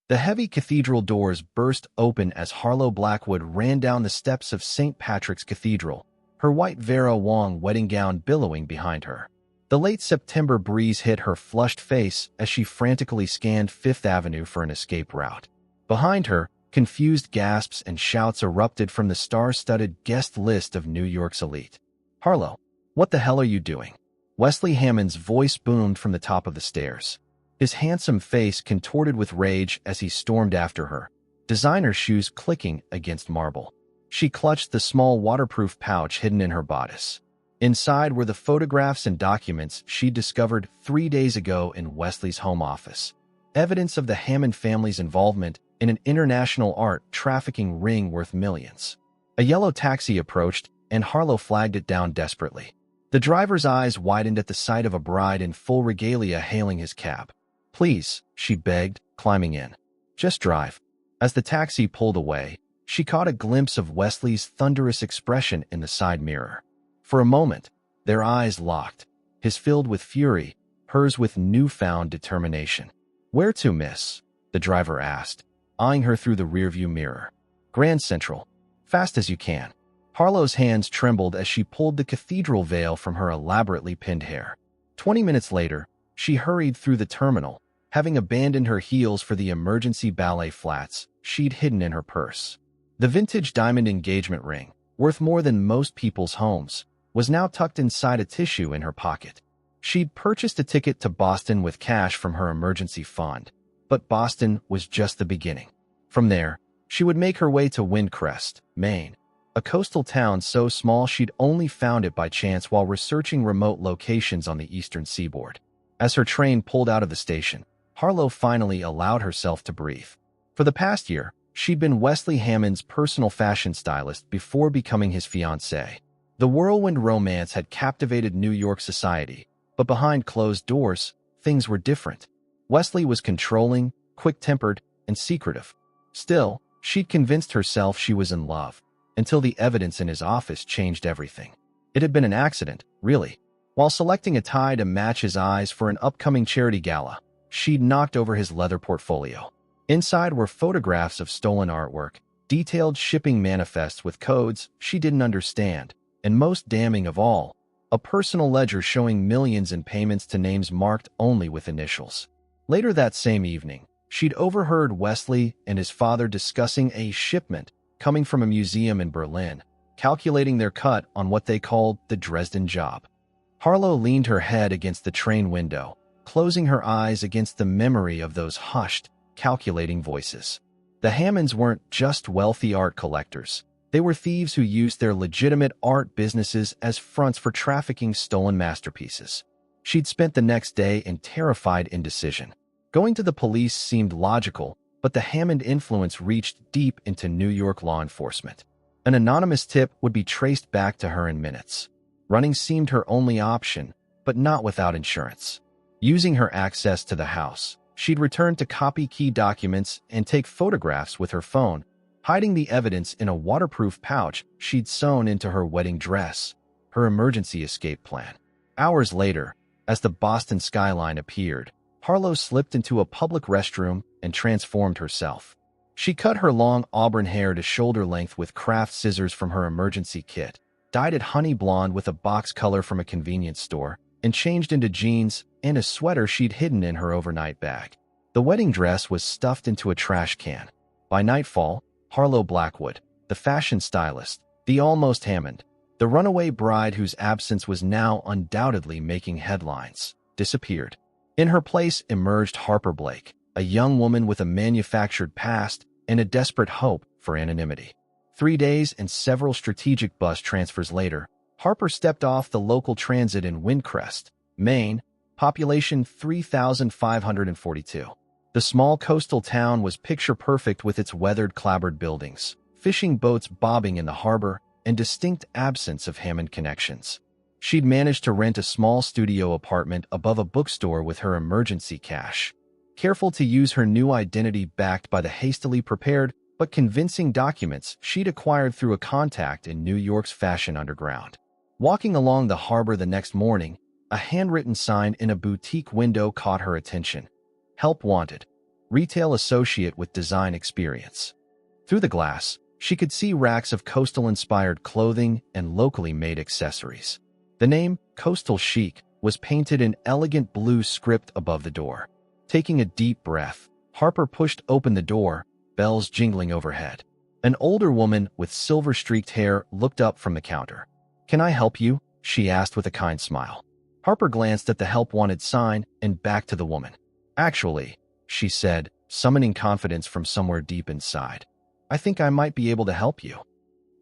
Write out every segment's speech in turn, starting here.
The heavy cathedral doors burst open as Harlow Blackwood ran down the steps of St. Patrick's Cathedral, her white Vera Wang wedding gown billowing behind her. The late September breeze hit her flushed face as she frantically scanned Fifth Avenue for an escape route. Behind her, confused gasps and shouts erupted from the star-studded guest list of New York's elite. "Harlow, what the hell are you doing?" Wesley Hammond's voice boomed from the top of the stairs. His handsome face contorted with rage as he stormed after her, designer shoes clicking against marble. She clutched the small waterproof pouch hidden in her bodice. Inside were the photographs and documents she'd discovered 3 days ago in Wesley's home office. Evidence of the Hammond family's involvement in an international art trafficking ring worth millions. A yellow taxi approached, and Harlow flagged it down desperately. The driver's eyes widened at the sight of a bride in full regalia hailing his cab. "Please," she begged, climbing in. "Just drive." As the taxi pulled away, she caught a glimpse of Wesley's thunderous expression in the side mirror. For a moment, their eyes locked, his filled with fury, hers with newfound determination. "Where to, miss?" the driver asked, eyeing her through the rearview mirror. "Grand Central. Fast as you can." Harlow's hands trembled as she pulled the cathedral veil from her elaborately pinned hair. 20 minutes later, she hurried through the terminal, having abandoned her heels for the emergency ballet flats she'd hidden in her purse. The vintage diamond engagement ring, worth more than most people's homes, was now tucked inside a tissue in her pocket. She'd purchased a ticket to Boston with cash from her emergency fund, but Boston was just the beginning. From there, she would make her way to Windcrest, Maine, a coastal town so small she'd only found it by chance while researching remote locations on the eastern seaboard. As her train pulled out of the station, Harlow finally allowed herself to breathe. For the past year, she'd been Wesley Hammond's personal fashion stylist before becoming his fiancée. The whirlwind romance had captivated New York society, but behind closed doors, things were different. Wesley was controlling, quick-tempered, and secretive. Still, she'd convinced herself she was in love, until the evidence in his office changed everything. It had been an accident, really. While selecting a tie to match his eyes for an upcoming charity gala, she'd knocked over his leather portfolio. Inside were photographs of stolen artwork, detailed shipping manifests with codes she didn't understand, and most damning of all, a personal ledger showing millions in payments to names marked only with initials. Later that same evening, she'd overheard Wesley and his father discussing a shipment coming from a museum in Berlin, calculating their cut on what they called the Dresden job. Harlow leaned her head against the train window, closing her eyes against the memory of those hushed, calculating voices. The Hammonds weren't just wealthy art collectors. They were thieves who used their legitimate art businesses as fronts for trafficking stolen masterpieces. She'd spent the next day in terrified indecision. Going to the police seemed logical, but the Hammond influence reached deep into New York law enforcement. An anonymous tip would be traced back to her in minutes. Running seemed her only option, but not without insurance. Using her access to the house, she'd return to copy key documents and take photographs with her phone, hiding the evidence in a waterproof pouch she'd sewn into her wedding dress, her emergency escape plan. Hours later, as the Boston skyline appeared, Harlow slipped into a public restroom and transformed herself. She cut her long auburn hair to shoulder length with craft scissors from her emergency kit, dyed it honey blonde with a box color from a convenience store, and changed into jeans and a sweater she'd hidden in her overnight bag. The wedding dress was stuffed into a trash can. By nightfall, Harlow Blackwood, the fashion stylist, the almost Hammond, the runaway bride whose absence was now undoubtedly making headlines, disappeared. In her place emerged Harper Blake, a young woman with a manufactured past and a desperate hope for anonymity. 3 days and several strategic bus transfers later, Harper stepped off the local transit in Windcrest, Maine, population 3,542. The small coastal town was picture-perfect with its weathered clapboard buildings, fishing boats bobbing in the harbor, and distinct absence of Hammond connections. She'd managed to rent a small studio apartment above a bookstore with her emergency cash. Careful to use her new identity backed by the hastily prepared but convincing documents she'd acquired through a contact in New York's fashion underground. Walking along the harbor the next morning, a handwritten sign in a boutique window caught her attention. "Help wanted." retail associate with design experience. Through the glass, she could see racks of coastal-inspired clothing and locally made accessories. The name, Coastal Chic, was painted in elegant blue script above the door. Taking a deep breath, Harper pushed open the door, bells jingling overhead. An older woman with silver-streaked hair looked up from the counter. "Can I help you?" she asked with a kind smile. Harper glanced at the help wanted sign and back to the woman. "Actually," she said, summoning confidence from somewhere deep inside, "I think I might be able to help you."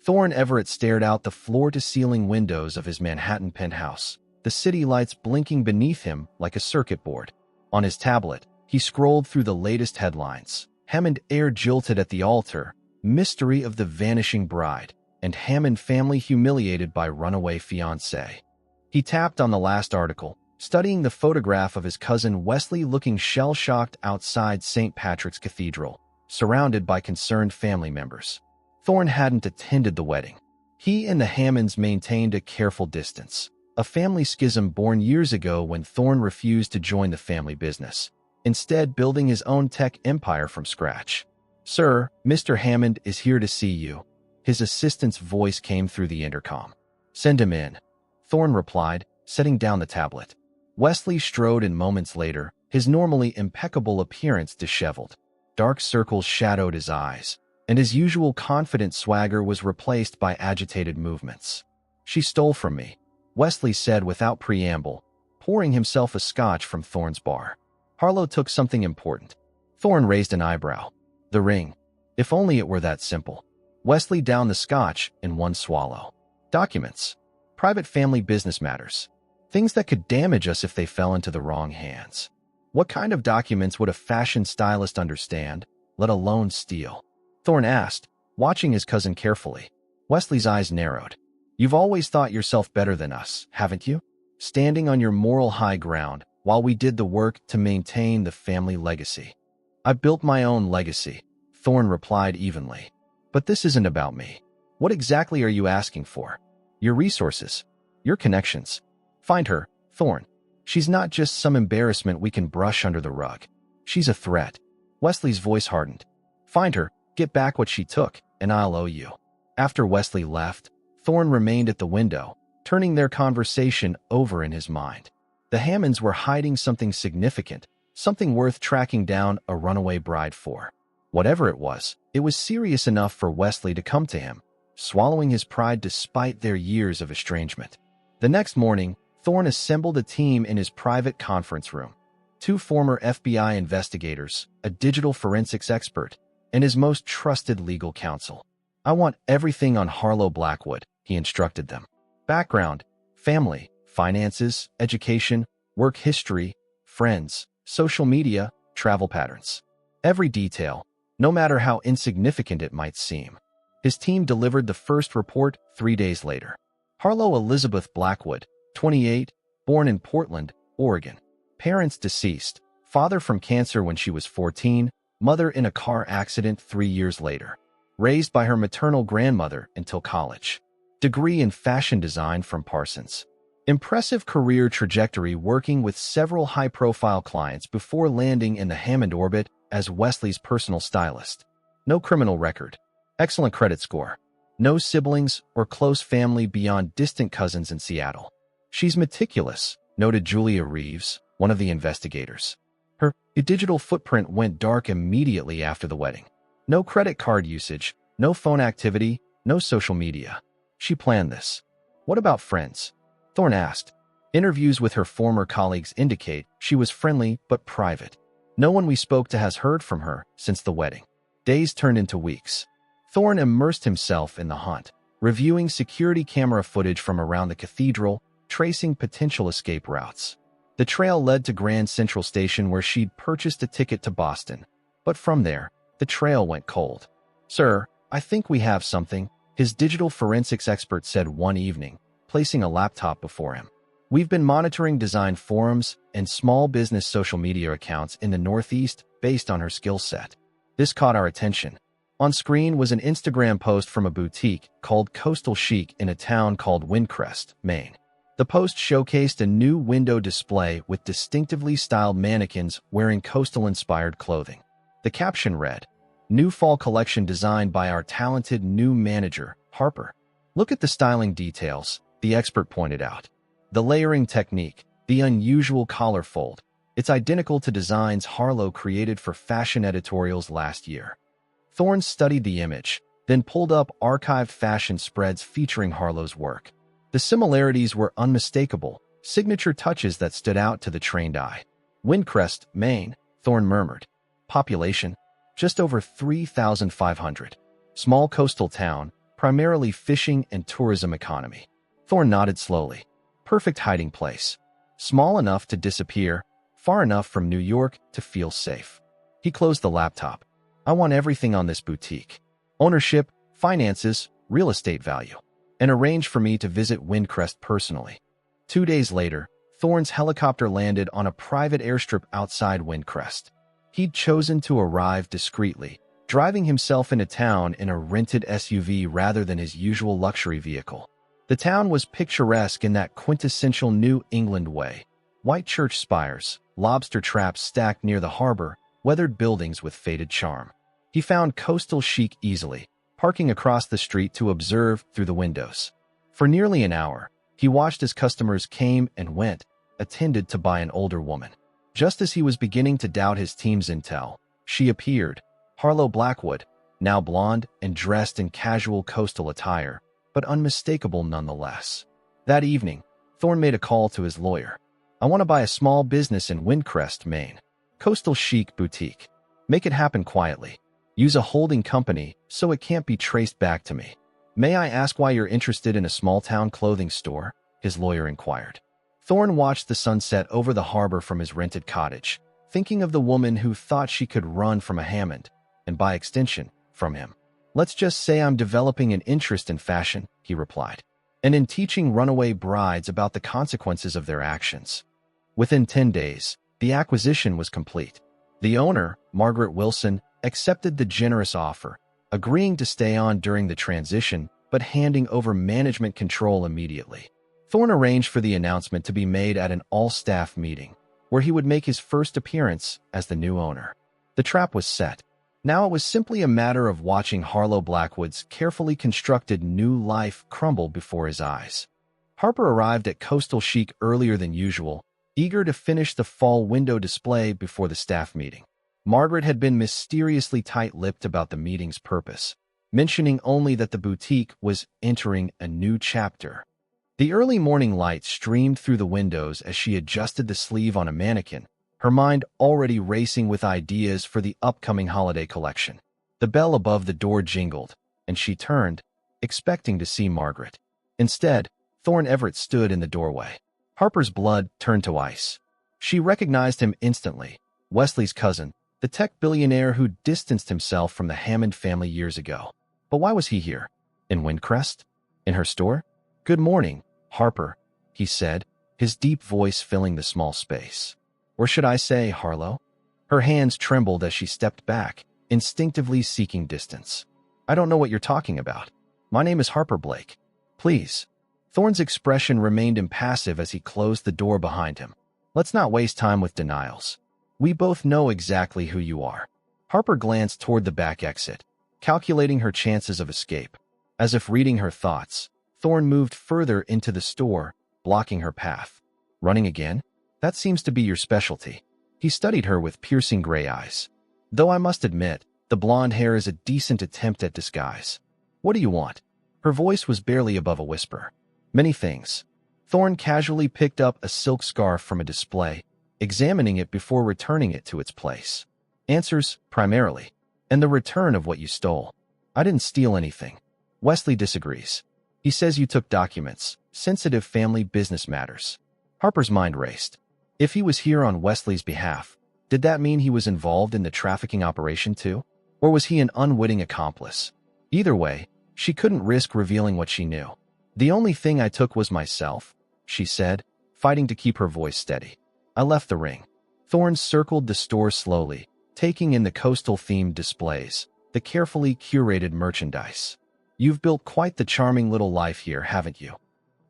Thorne Everett stared out the floor-to-ceiling windows of his Manhattan penthouse, the city lights blinking beneath him like a circuit board. On his tablet, he scrolled through the latest headlines. Hammond heir jilted at the altar, mystery of the vanishing bride, and Hammond family humiliated by runaway fiancé. He tapped on the last article, studying the photograph of his cousin Wesley looking shell-shocked outside St. Patrick's Cathedral, surrounded by concerned family members. Thorne hadn't attended the wedding. He and the Hammonds maintained a careful distance, a family schism born years ago when Thorne refused to join the family business, instead building his own tech empire from scratch. "Sir, Mr. Hammond is here to see you." His assistant's voice came through the intercom. "Send him in," Thorne replied, setting down the tablet. Wesley strode in moments later, his normally impeccable appearance disheveled. Dark circles shadowed his eyes, and his usual confident swagger was replaced by agitated movements. "She stole from me," Wesley said without preamble, pouring himself a scotch from Thorne's bar. "Harlow took something important." Thorne raised an eyebrow. "The ring. If only it were that simple." Wesley downed the scotch in one swallow. "Documents. Private family business matters. Things that could damage us if they fell into the wrong hands." "What kind of documents would a fashion stylist understand, let alone steal?" Thorne asked, watching his cousin carefully. Wesley's eyes narrowed. "You've always thought yourself better than us, haven't you? Standing on your moral high ground while we did the work to maintain the family legacy." "I built my own legacy," Thorne replied evenly. "But this isn't about me. What exactly are you asking for?" "Your resources. Your connections. Find her, Thorne. She's not just some embarrassment we can brush under the rug. She's a threat." Wesley's voice hardened. "Find her, get back what she took, and I'll owe you." After Wesley left, Thorne remained at the window, turning their conversation over in his mind. The Hammonds were hiding something significant, something worth tracking down a runaway bride for. Whatever it was serious enough for Wesley to come to him, swallowing his pride despite their years of estrangement. The next morning, Thorne assembled a team in his private conference room. 2 former FBI investigators, a digital forensics expert, and his most trusted legal counsel. "I want everything on Harlow Blackwood," he instructed them. "Background, family, finances, education, work history, friends, social media, travel patterns. Every detail, no matter how insignificant it might seem." His team delivered the first report 3 days later. Harlow Elizabeth Blackwood, 28, born in Portland, Oregon. Parents deceased, father from cancer when she was 14, mother in a car accident 3 years later. Raised by her maternal grandmother until college. Degree in fashion design from Parsons. Impressive career trajectory working with several high-profile clients before landing in the Hammond orbit as Wesley's personal stylist. No criminal record. Excellent credit score. No siblings or close family beyond distant cousins in Seattle. "She's meticulous," noted Julia Reeves, one of the investigators. Her digital footprint went dark immediately after the wedding. No credit card usage, no phone activity, no social media. She planned this. "What about friends?" Thorne asked. Interviews with her former colleagues indicate she was friendly but private. "No one we spoke to has heard from her since the wedding." Days turned into weeks. Thorne immersed himself in the hunt, reviewing security camera footage from around the cathedral, tracing potential escape routes. The trail led to Grand Central Station where she'd purchased a ticket to Boston. But from there, the trail went cold. "Sir, I think we have something," his digital forensics expert said one evening, placing a laptop before him. "We've been monitoring design forums and small business social media accounts in the Northeast based on her skill set. This caught our attention." On screen was an Instagram post from a boutique called Coastal Chic in a town called Windcrest, Maine. The post showcased a new window display with distinctively styled mannequins wearing coastal-inspired clothing. The caption read, "New fall collection designed by our talented new manager, Harper." "Look at the styling details," the expert pointed out. "The layering technique, the unusual collar fold. It's identical to designs Harlow created for fashion editorials last year." Thorne studied the image, then pulled up archived fashion spreads featuring Harlow's work. The similarities were unmistakable, signature touches that stood out to the trained eye. "Windcrest, Maine," Thorne murmured. "Population? Just over 3,500. Small coastal town, primarily fishing and tourism economy." Thorne nodded slowly. "Perfect hiding place. Small enough to disappear, far enough from New York to feel safe." He closed the laptop. "I want everything on this boutique. Ownership, finances, real estate value. And arrange for me to visit Windcrest personally." 2 days later, Thorne's helicopter landed on a private airstrip outside Windcrest. He'd chosen to arrive discreetly, driving himself into town in a rented SUV rather than his usual luxury vehicle. The town was picturesque in that quintessential New England way. White church spires, lobster traps stacked near the harbor, weathered buildings with faded charm. He found coastal chic easily, parking across the street to observe through the windows. For nearly an hour, he watched as customers came and went, attended to by an older woman. Just as he was beginning to doubt his team's intel, she appeared, Harlow Blackwood, now blonde and dressed in casual coastal attire, but unmistakable nonetheless. That evening, Thorne made a call to his lawyer. "I want to buy a small business in Windcrest, Maine. Coastal chic boutique. Make it happen quietly. Use a holding company so it can't be traced back to me." "May I ask why you're interested in a small-town clothing store?" his lawyer inquired. Thorne watched the sunset over the harbor from his rented cottage, thinking of the woman who thought she could run from a Hammond, and by extension, from him. "Let's just say I'm developing an interest in fashion," he replied, "and in teaching runaway brides about the consequences of their actions." Within 10 days, the acquisition was complete. The owner, Margaret Wilson, accepted the generous offer, agreeing to stay on during the transition, but handing over management control immediately. Thorne arranged for the announcement to be made at an all-staff meeting, where he would make his first appearance as the new owner. The trap was set. Now it was simply a matter of watching Harlow Blackwood's carefully constructed new life crumble before his eyes. Harper arrived at Coastal Chic earlier than usual, eager to finish the fall window display before the staff meeting. Margaret had been mysteriously tight-lipped about the meeting's purpose, mentioning only that the boutique was entering a new chapter. The early morning light streamed through the windows as she adjusted the sleeve on a mannequin, her mind already racing with ideas for the upcoming holiday collection. The bell above the door jingled, and she turned, expecting to see Margaret. Instead, Thorne Everett stood in the doorway. Harper's blood turned to ice. She recognized him instantly, Wesley's cousin, the tech billionaire who distanced himself from the Hammond family years ago. But why was he here? In Windcrest? In her store? "Good morning, Harper," he said, his deep voice filling the small space. "Or should I say, Harlow?" Her hands trembled as she stepped back, instinctively seeking distance. "I don't know what you're talking about. My name is Harper Blake. Please." Thorne's expression remained impassive as he closed the door behind him. "Let's not waste time with denials. We both know exactly who you are." Harper glanced toward the back exit, calculating her chances of escape. As if reading her thoughts, Thorne moved further into the store, blocking her path. "Running again? That seems to be your specialty." He studied her with piercing gray eyes. "Though I must admit, the blonde hair is a decent attempt at disguise. What do you want?" Her voice was barely above a whisper. "Many things." Thorne casually picked up a silk scarf from a display, examining it before returning it to its place. "Answers, primarily. And the return of what you stole." "I didn't steal anything." Wesley disagrees. "He says you took documents, sensitive family business matters." Harper's mind raced. If he was here on Wesley's behalf, did that mean he was involved in the trafficking operation too? Or was he an unwitting accomplice? Either way, she couldn't risk revealing what she knew. "The only thing I took was myself," she said, fighting to keep her voice steady. "I left the ring." Thorne circled the store slowly, taking in the coastal-themed displays, the carefully curated merchandise. "You've built quite the charming little life here, haven't you?"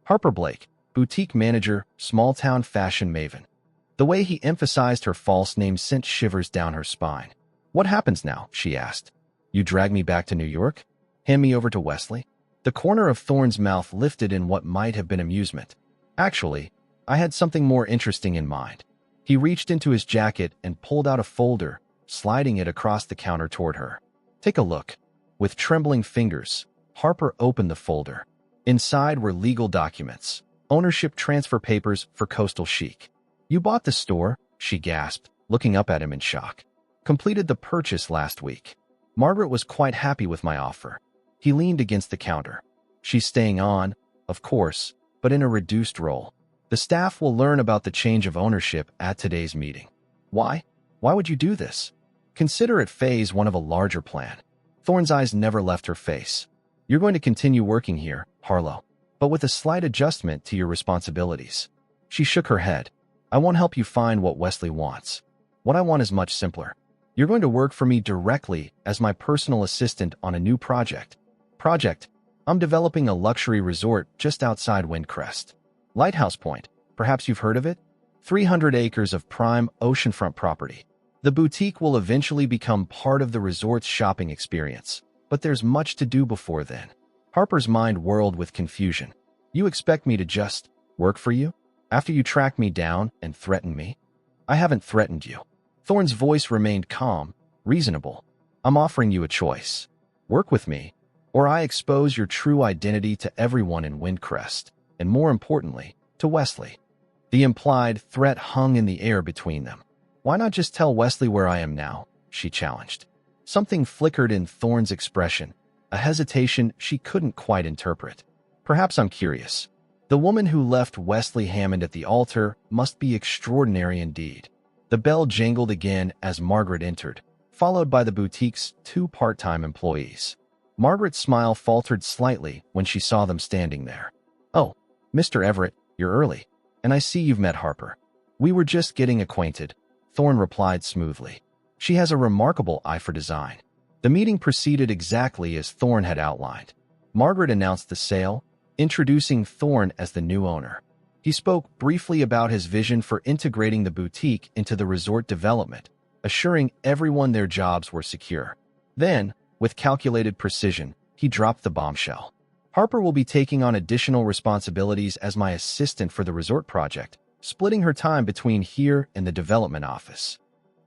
Harper Blake, boutique manager, small-town fashion maven. The way he emphasized her false name sent shivers down her spine. What happens now? She asked. You drag me back to New York? Hand me over to Wesley? The corner of Thorne's mouth lifted in what might have been amusement. Actually, I had something more interesting in mind. He reached into his jacket and pulled out a folder, sliding it across the counter toward her. Take a look. With trembling fingers, Harper opened the folder. Inside were legal documents, ownership transfer papers for Coastal Chic. You bought the store? She gasped, looking up at him in shock. Completed the purchase last week. Margaret was quite happy with my offer. He leaned against the counter. She's staying on, of course, but in a reduced role. The staff will learn about the change of ownership at today's meeting. Why? Why would you do this? Consider it phase one of a larger plan. Thorne's eyes never left her face. You're going to continue working here, Harlow, but with a slight adjustment to your responsibilities. She shook her head. I won't help you find what Wesley wants. What I want is much simpler. You're going to work for me directly as my personal assistant on a new project. I'm developing a luxury resort just outside Windcrest. Lighthouse Point, perhaps you've heard of it? 300 acres of prime oceanfront property. The boutique will eventually become part of the resort's shopping experience, but there's much to do before then. Harper's mind whirled with confusion. You expect me to just work for you? After you track me down and threaten me? I haven't threatened you. Thorne's voice remained calm, reasonable. I'm offering you a choice. Work with me, or I expose your true identity to everyone in Windcrest, and more importantly, to Wesley. The implied threat hung in the air between them. Why not just tell Wesley where I am now? She challenged. Something flickered in Thorne's expression, a hesitation she couldn't quite interpret. Perhaps I'm curious. The woman who left Wesley Hammond at the altar must be extraordinary indeed. The bell jangled again as Margaret entered, followed by the boutique's 2 part-time employees. Margaret's smile faltered slightly when she saw them standing there. Oh, Mr. Everett, you're early, and I see you've met Harper. We were just getting acquainted, Thorne replied smoothly. She has a remarkable eye for design. The meeting proceeded exactly as Thorne had outlined. Margaret announced the sale, introducing Thorne as the new owner. He spoke briefly about his vision for integrating the boutique into the resort development, assuring everyone their jobs were secure. Then, with calculated precision, he dropped the bombshell. Harper will be taking on additional responsibilities as my assistant for the resort project, splitting her time between here and the development office.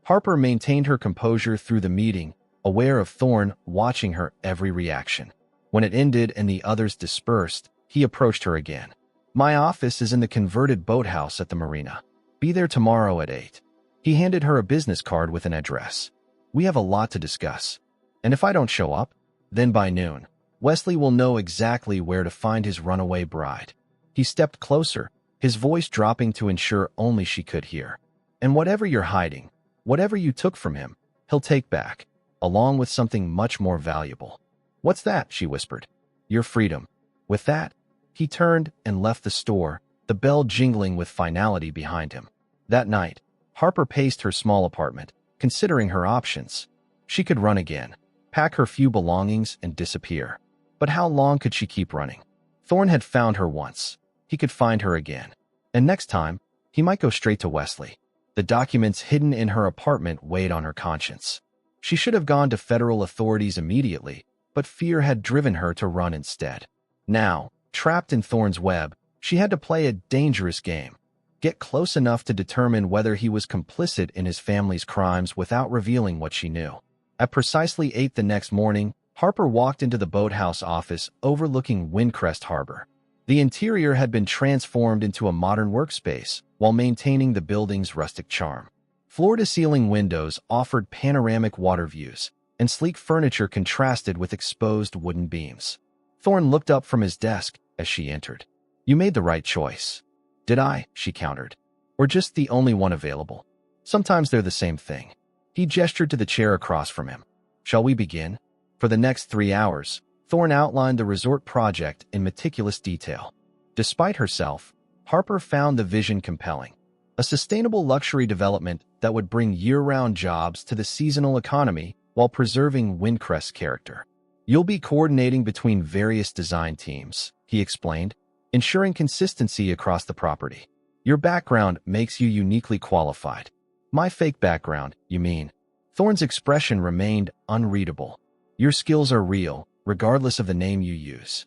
Harper maintained her composure through the meeting, aware of Thorne watching her every reaction. When it ended and the others dispersed, he approached her again. My office is in the converted boathouse at the marina. Be there tomorrow at 8. He handed her a business card with an address. We have a lot to discuss. And if I don't show up, then by noon, Wesley will know exactly where to find his runaway bride. He stepped closer, his voice dropping to ensure only she could hear. And whatever you're hiding, whatever you took from him, he'll take back, along with something much more valuable. What's that? She whispered. Your freedom. With that, he turned and left the store, the bell jingling with finality behind him. That night, Harper paced her small apartment, considering her options. She could run again, pack her few belongings and disappear. But how long could she keep running? Thorne had found her once. He could find her again. And next time, he might go straight to Wesley. The documents hidden in her apartment weighed on her conscience. She should have gone to federal authorities immediately, but fear had driven her to run instead. Now, trapped in Thorne's web, she had to play a dangerous game. Get close enough to determine whether he was complicit in his family's crimes without revealing what she knew. At precisely 8 the next morning, Harper walked into the boathouse office overlooking Windcrest Harbor. The interior had been transformed into a modern workspace while maintaining the building's rustic charm. Floor-to-ceiling windows offered panoramic water views, and sleek furniture contrasted with exposed wooden beams. Thorne looked up from his desk as she entered. You made the right choice. Did I? She countered. Or just the only one available? Sometimes they're the same thing. He gestured to the chair across from him. Shall we begin? For the next 3 hours, Thorne outlined the resort project in meticulous detail. Despite herself, Harper found the vision compelling. A sustainable luxury development that would bring year-round jobs to the seasonal economy while preserving Windcrest's character. You'll be coordinating between various design teams, he explained, ensuring consistency across the property. Your background makes you uniquely qualified. My fake background, you mean? Thorne's expression remained unreadable. Your skills are real, regardless of the name you use.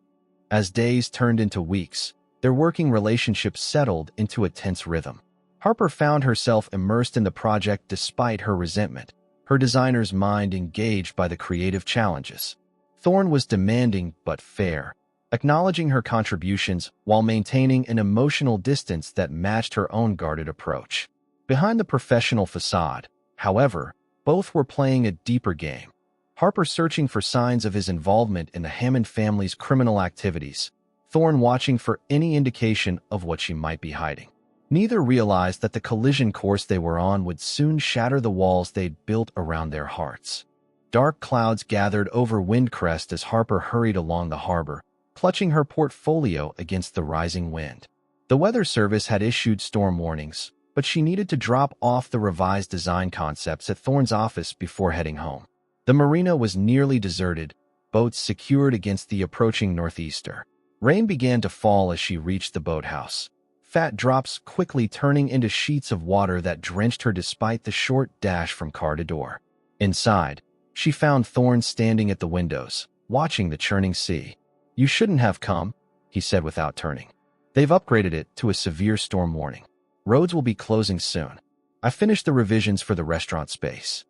As days turned into weeks, their working relationship settled into a tense rhythm. Harper found herself immersed in the project despite her resentment, her designer's mind engaged by the creative challenges. Thorne was demanding but fair, acknowledging her contributions while maintaining an emotional distance that matched her own guarded approach. Behind the professional facade, however, both were playing a deeper game. Harper searching for signs of his involvement in the Hammond family's criminal activities, Thorne watching for any indication of what she might be hiding. Neither realized that the collision course they were on would soon shatter the walls they'd built around their hearts. Dark clouds gathered over Windcrest as Harper hurried along the harbor, clutching her portfolio against the rising wind. The Weather Service had issued storm warnings, but she needed to drop off the revised design concepts at Thorne's office before heading home. The marina was nearly deserted, boats secured against the approaching northeaster. Rain began to fall as she reached the boathouse, fat drops quickly turning into sheets of water that drenched her despite the short dash from car to door. Inside, she found Thorne standing at the windows, watching the churning sea. "You shouldn't have come," he said without turning. "They've upgraded it to a severe storm warning. Roads will be closing soon. I finished the revisions for the restaurant space."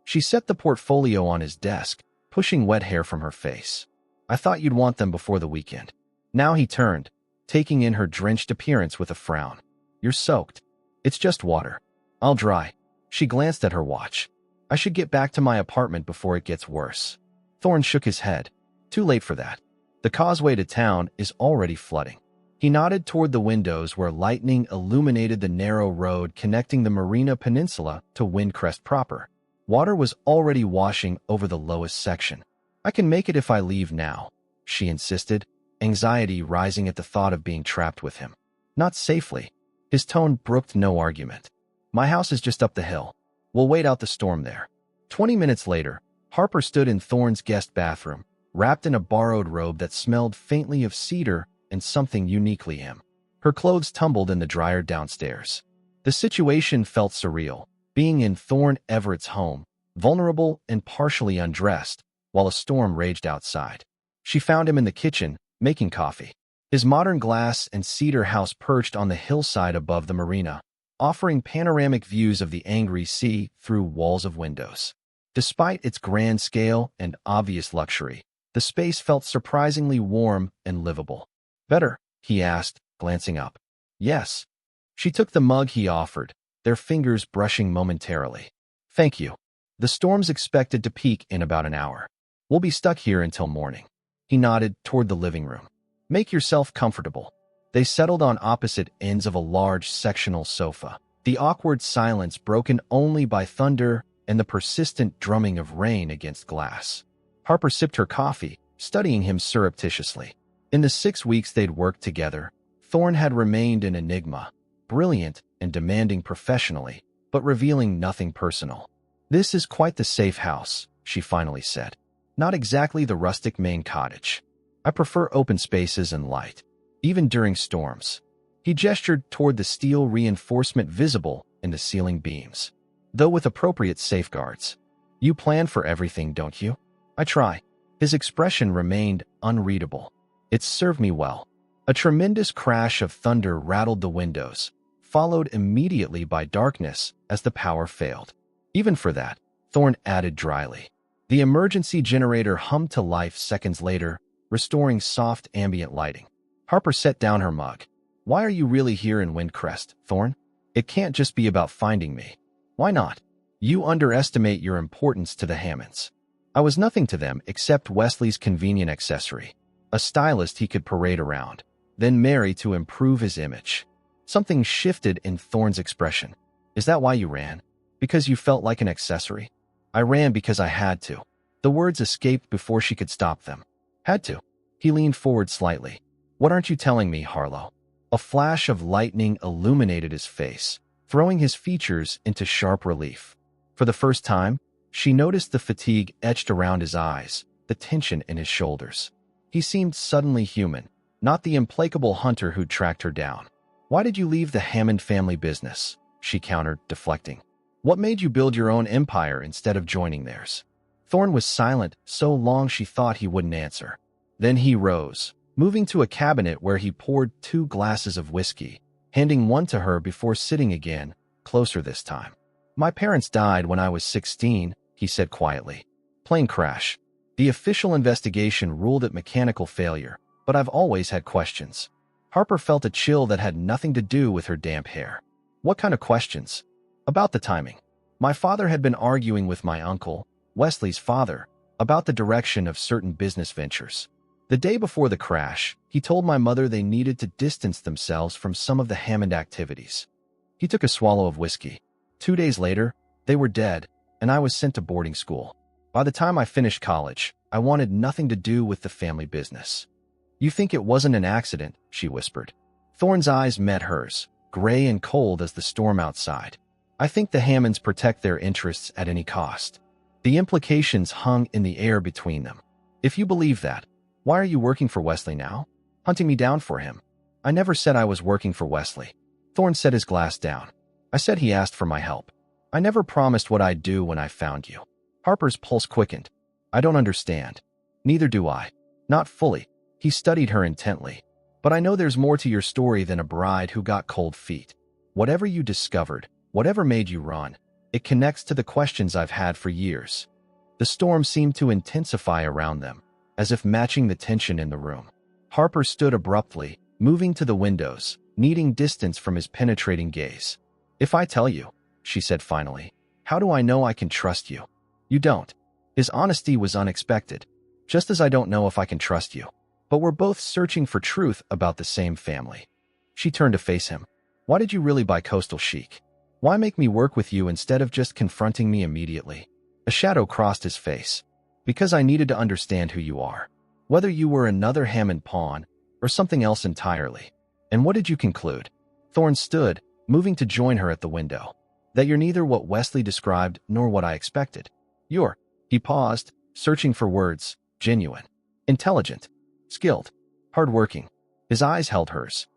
She set the portfolio on his desk, pushing wet hair from her face. "I thought you'd want them before the weekend." Now he turned, taking in her drenched appearance with a frown. "You're soaked." "It's just water. I'll dry." She glanced at her watch. "I should get back to my apartment before it gets worse." Thorne shook his head. "Too late for that. The causeway to town is already flooding." He nodded toward the windows where lightning illuminated the narrow road connecting the Marina Peninsula to Windcrest proper. Water was already washing over the lowest section. "I can make it if I leave now," she insisted, anxiety rising at the thought of being trapped with him. "Not safely." His tone brooked no argument. "My house is just up the hill. We'll wait out the storm there." 20 minutes later, Harper stood in Thorne's guest bathroom, wrapped in a borrowed robe that smelled faintly of cedar and something uniquely him. Her clothes tumbled in the dryer downstairs. The situation felt surreal, being in Thorne Everett's home, vulnerable and partially undressed, while a storm raged outside. She found him in the kitchen, making coffee. His modern glass and cedar house perched on the hillside above the marina, offering panoramic views of the angry sea through walls of windows. Despite its grand scale and obvious luxury, the space felt surprisingly warm and livable. "Better?" he asked, glancing up. "Yes." She took the mug he offered, their fingers brushing momentarily. "Thank you. The storm's expected to peak in about an hour. We'll be stuck here until morning." He nodded toward the living room. "Make yourself comfortable." They settled on opposite ends of a large sectional sofa, the awkward silence broken only by thunder and the persistent drumming of rain against glass. Harper sipped her coffee, studying him surreptitiously. In the 6 weeks they'd worked together, Thorne had remained an enigma, brilliant and demanding professionally, but revealing nothing personal. "This is quite the safe house," she finally said. "Not exactly the rustic Maine cottage. I prefer open spaces and light, even during storms." He gestured toward the steel reinforcement visible in the ceiling beams. "Though with appropriate safeguards. You plan for everything, don't you?" "I try." His expression remained unreadable. "It's served me well." A tremendous crash of thunder rattled the windows, followed immediately by darkness as the power failed. "Even for that," Thorne added dryly. The emergency generator hummed to life seconds later, restoring soft ambient lighting. Harper set down her mug. "Why are you really here in Windcrest, Thorne? It can't just be about finding me." "Why not?" "You underestimate your importance to the Hammonds." "I was nothing to them except Wesley's convenient accessory. A stylist he could parade around, then marry to improve his image." Something shifted in Thorne's expression. "Is that why you ran? Because you felt like an accessory?" "I ran because I had to." The words escaped before she could stop them. "Had to?" He leaned forward slightly. "What aren't you telling me, Harlow?" A flash of lightning illuminated his face, throwing his features into sharp relief. For the first time, she noticed the fatigue etched around his eyes, the tension in his shoulders. He seemed suddenly human, not the implacable hunter who'd tracked her down. "Why did you leave the Hammond family business?" she countered, deflecting. What made you build your own empire instead of joining theirs? Thorne was silent so long she thought he wouldn't answer. Then he rose, moving to a cabinet where he poured 2 glasses of whiskey, handing one to her before sitting again, closer this time. My parents died when I was 16, he said quietly. Plane crash. The official investigation ruled it mechanical failure, but I've always had questions. Harper felt a chill that had nothing to do with her damp hair. What kind of questions? About the timing. My father had been arguing with my uncle, Wesley's father, about the direction of certain business ventures. The day before the crash, he told my mother they needed to distance themselves from some of the Hammond activities. He took a swallow of whiskey. 2 days later, they were dead, and I was sent to boarding school. By the time I finished college, I wanted nothing to do with the family business. You think it wasn't an accident, she whispered. Thorne's eyes met hers, gray and cold as the storm outside. I think the Hammonds protect their interests at any cost. The implications hung in the air between them. If you believe that, why are you working for Wesley now? Hunting me down for him? I never said I was working for Wesley. Thorne set his glass down. I said he asked for my help. I never promised what I'd do when I found you. Harper's pulse quickened. I don't understand. Neither do I. Not fully. He studied her intently. But I know there's more to your story than a bride who got cold feet. Whatever you discovered, whatever made you run, it connects to the questions I've had for years. The storm seemed to intensify around them, as if matching the tension in the room. Harper stood abruptly, moving to the windows, needing distance from his penetrating gaze. If I tell you, she said finally, how do I know I can trust you? You don't. His honesty was unexpected. Just as I don't know if I can trust you. But we're both searching for truth about the same family. She turned to face him. Why did you really buy Coastal Chic? Why make me work with you instead of just confronting me immediately? A shadow crossed his face. Because I needed to understand who you are. Whether you were another Hammond pawn or something else entirely. And what did you conclude? Thorne stood, moving to join her at the window. That you're neither what Wesley described nor what I expected. You're, he paused, searching for words, genuine, intelligent, skilled, hardworking. His eyes held hers.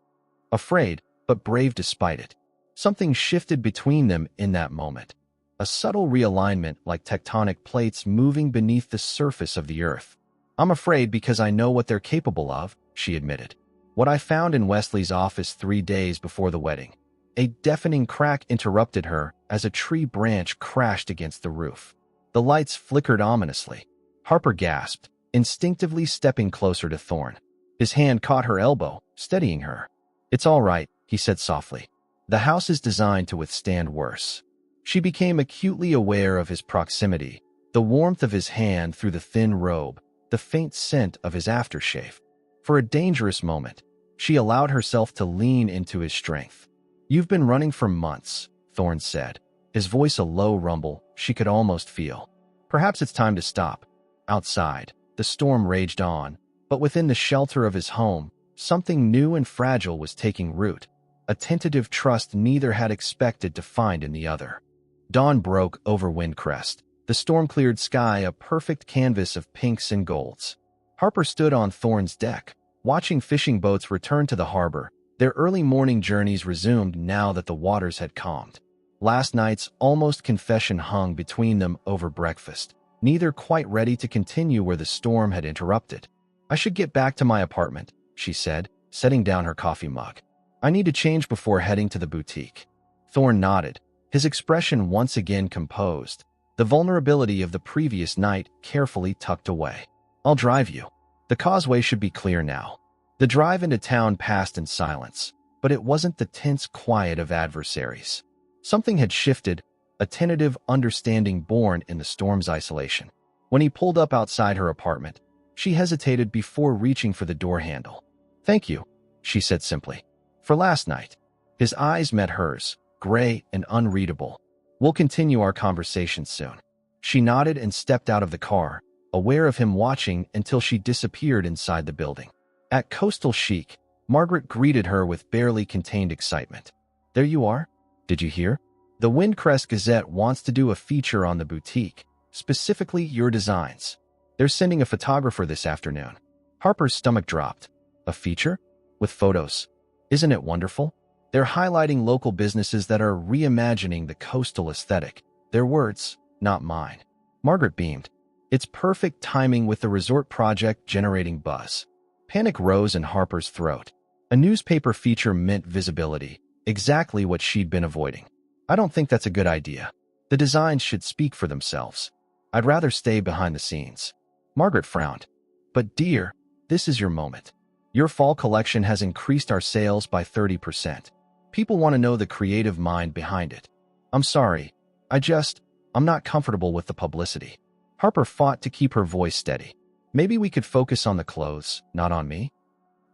Afraid, but brave despite it. Something shifted between them in that moment. A subtle realignment like tectonic plates moving beneath the surface of the earth. I'm afraid because I know what they're capable of, she admitted. What I found in Wesley's office 3 days before the wedding. A deafening crack interrupted her as a tree branch crashed against the roof. The lights flickered ominously. Harper gasped, instinctively stepping closer to Thorne. His hand caught her elbow, steadying her. It's all right, he said softly. The house is designed to withstand worse. She became acutely aware of his proximity, the warmth of his hand through the thin robe, the faint scent of his aftershave. For a dangerous moment, she allowed herself to lean into his strength. You've been running for months, Thorne said, his voice a low rumble she could almost feel. Perhaps it's time to stop. Outside, the storm raged on, but within the shelter of his home, something new and fragile was taking root, a tentative trust neither had expected to find in the other. Dawn broke over Windcrest, the storm-cleared sky a perfect canvas of pinks and golds. Harper stood on Thorne's deck, watching fishing boats return to the harbor. Their early morning journeys resumed now that the waters had calmed. Last night's almost confession hung between them over breakfast, neither quite ready to continue where the storm had interrupted. I should get back to my apartment, she said, setting down her coffee mug. I need to change before heading to the boutique. Thorne nodded, his expression once again composed, the vulnerability of the previous night carefully tucked away. I'll drive you. The causeway should be clear now. The drive into town passed in silence, but it wasn't the tense quiet of adversaries. Something had shifted, a tentative understanding born in the storm's isolation. When he pulled up outside her apartment, she hesitated before reaching for the door handle. Thank you, she said simply. For last night. His eyes met hers, gray and unreadable. We'll continue our conversation soon. She nodded and stepped out of the car, aware of him watching until she disappeared inside the building. At Coastal Chic, Margaret greeted her with barely contained excitement. There you are? Did you hear? The Windcrest Gazette wants to do a feature on the boutique, specifically your designs. They're sending a photographer this afternoon. Harper's stomach dropped. A feature? With photos. Isn't it wonderful? They're highlighting local businesses that are reimagining the coastal aesthetic. Their words, not mine. Margaret beamed. It's perfect timing with the resort project generating buzz. Panic rose in Harper's throat. A newspaper feature meant visibility, exactly what she'd been avoiding. I don't think that's a good idea. The designs should speak for themselves. I'd rather stay behind the scenes. Margaret frowned. But dear, this is your moment. Your fall collection has increased our sales by 30%. People want to know the creative mind behind it. I'm sorry. I'm not comfortable with the publicity. Harper fought to keep her voice steady. Maybe we could focus on the clothes, not on me.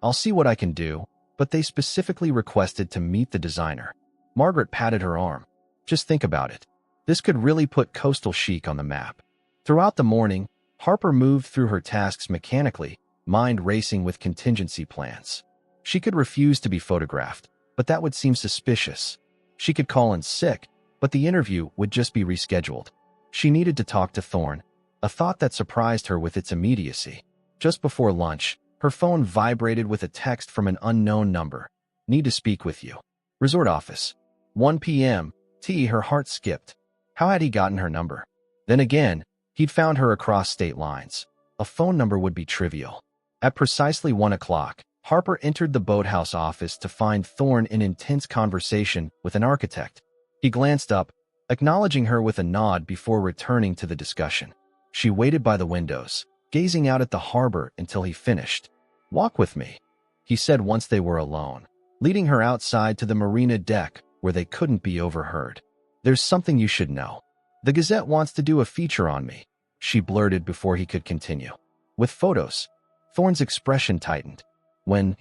I'll see what I can do, but they specifically requested to meet the designer. Margaret patted her arm. Just think about it. This could really put coastal chic on the map. Throughout the morning, Harper moved through her tasks mechanically, mind racing with contingency plans. She could refuse to be photographed, but that would seem suspicious. She could call in sick, but the interview would just be rescheduled. She needed to talk to Thorne, a thought that surprised her with its immediacy. Just before lunch, her phone vibrated with a text from an unknown number. Need to speak with you. Resort office. 1 p.m. Her heart skipped. How had he gotten her number? Then again, he'd found her across state lines. A phone number would be trivial. At precisely 1 o'clock, Harper entered the boathouse office to find Thorne in intense conversation with an architect. He glanced up, acknowledging her with a nod before returning to the discussion. She waited by the windows, gazing out at the harbor until he finished. Walk with me, he said once they were alone, leading her outside to the marina deck where they couldn't be overheard. There's something you should know. The Gazette wants to do a feature on me, she blurted before he could continue. With photos. Thorne's expression tightened. When?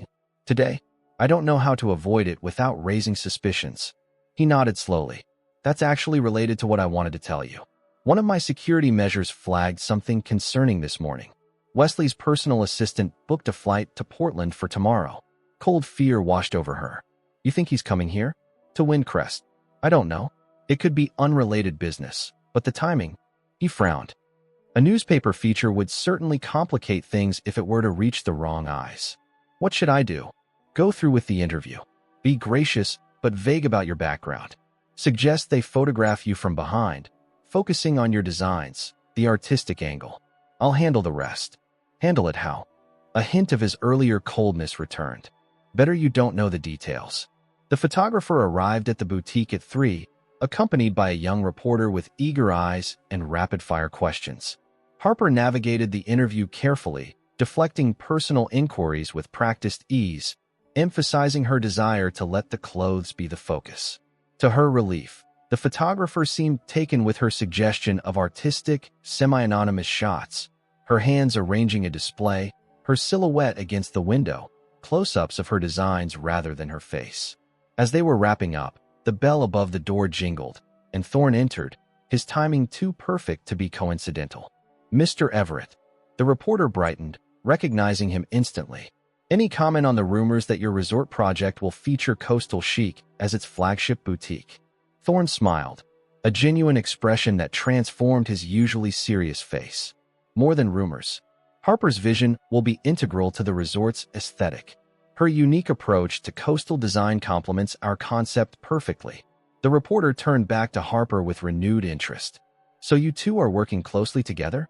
Today? I don't know how to avoid it without raising suspicions. He nodded slowly. That's actually related to what I wanted to tell you. One of my security measures flagged something concerning this morning. Wesley's personal assistant booked a flight to Portland for tomorrow. Cold fear washed over her. You think he's coming here? To Windcrest? I don't know. It could be unrelated business, but the timing. He frowned. A newspaper feature would certainly complicate things if it were to reach the wrong eyes. What should I do? Go through with the interview. Be gracious, but vague about your background. Suggest they photograph you from behind, focusing on your designs, the artistic angle. I'll handle the rest. Handle it how? A hint of his earlier coldness returned. Better you don't know the details. The photographer arrived at the boutique at 3, accompanied by a young reporter with eager eyes and rapid-fire questions. Harper navigated the interview carefully, deflecting personal inquiries with practiced ease, emphasizing her desire to let the clothes be the focus. To her relief, the photographer seemed taken with her suggestion of artistic, semi-anonymous shots, her hands arranging a display, her silhouette against the window, close-ups of her designs rather than her face. As they were wrapping up, the bell above the door jingled, and Thorne entered, his timing too perfect to be coincidental. Mr. Everett. The reporter brightened, recognizing him instantly. Any comment on the rumors that your resort project will feature coastal chic as its flagship boutique? Thorne smiled, a genuine expression that transformed his usually serious face. More than rumors. Harper's vision will be integral to the resort's aesthetic. Her unique approach to coastal design complements our concept perfectly. The reporter turned back to Harper with renewed interest. So you two are working closely together?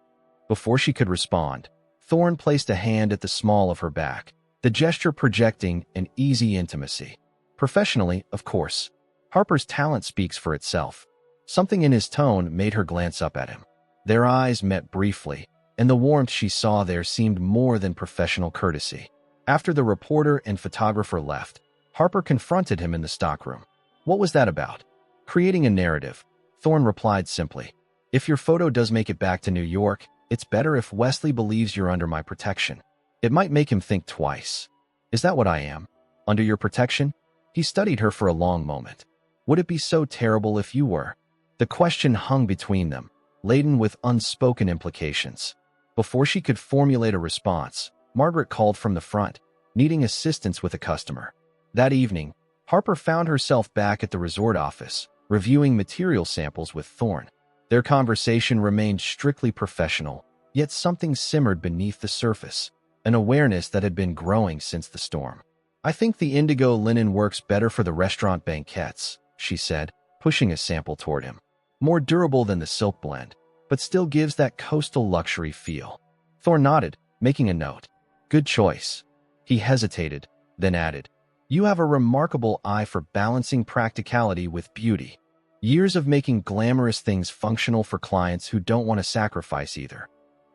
Before she could respond, Thorne placed a hand at the small of her back, the gesture projecting an easy intimacy. Professionally, of course. Harper's talent speaks for itself. Something in his tone made her glance up at him. Their eyes met briefly, and the warmth she saw there seemed more than professional courtesy. After the reporter and photographer left, Harper confronted him in the stockroom. What was that about? Creating a narrative. Thorne replied simply. If your photo does make it back to New York, it's better if Wesley believes you're under my protection. It might make him think twice. Is that what I am? Under your protection? He studied her for a long moment. Would it be so terrible if you were? The question hung between them, laden with unspoken implications. Before she could formulate a response, Margaret called from the front, needing assistance with a customer. That evening, Harper found herself back at the resort office, reviewing material samples with Thorne. Their conversation remained strictly professional, yet something simmered beneath the surface, an awareness that had been growing since the storm. I think the indigo linen works better for the restaurant banquettes, she said, pushing a sample toward him. More durable than the silk blend, but still gives that coastal luxury feel. Thorne nodded, making a note. Good choice. He hesitated, then added, You have a remarkable eye for balancing practicality with beauty. Years of making glamorous things functional for clients who don't want to sacrifice either.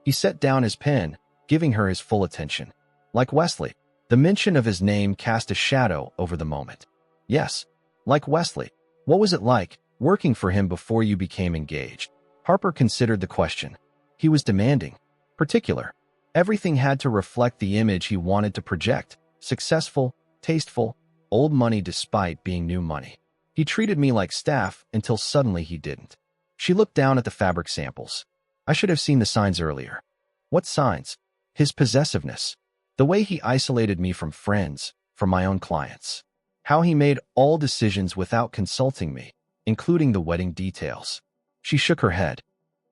He set down his pen, giving her his full attention. Like Wesley, the mention of his name cast a shadow over the moment. Yes, like Wesley. What was it like, working for him before you became engaged? Harper considered the question. He was demanding, particular. Everything had to reflect the image he wanted to project. Successful, tasteful, old money despite being new money. He treated me like staff until suddenly he didn't. She looked down at the fabric samples. I should have seen the signs earlier. What signs? His possessiveness. The way he isolated me from friends, from my own clients. How he made all decisions without consulting me, including the wedding details. She shook her head.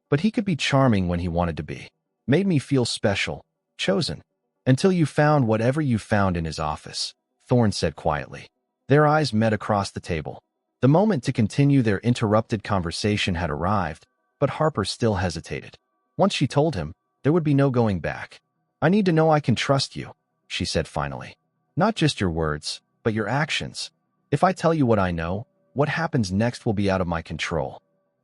But he could be charming when he wanted to be. Made me feel special, chosen. Until you found whatever you found in his office, Thorne said quietly. Their eyes met across the table. The moment to continue their interrupted conversation had arrived, but Harper still hesitated. Once she told him, there would be no going back. I need to know I can trust you, she said finally. Not just your words, but your actions. If I tell you what I know, what happens next will be out of my control.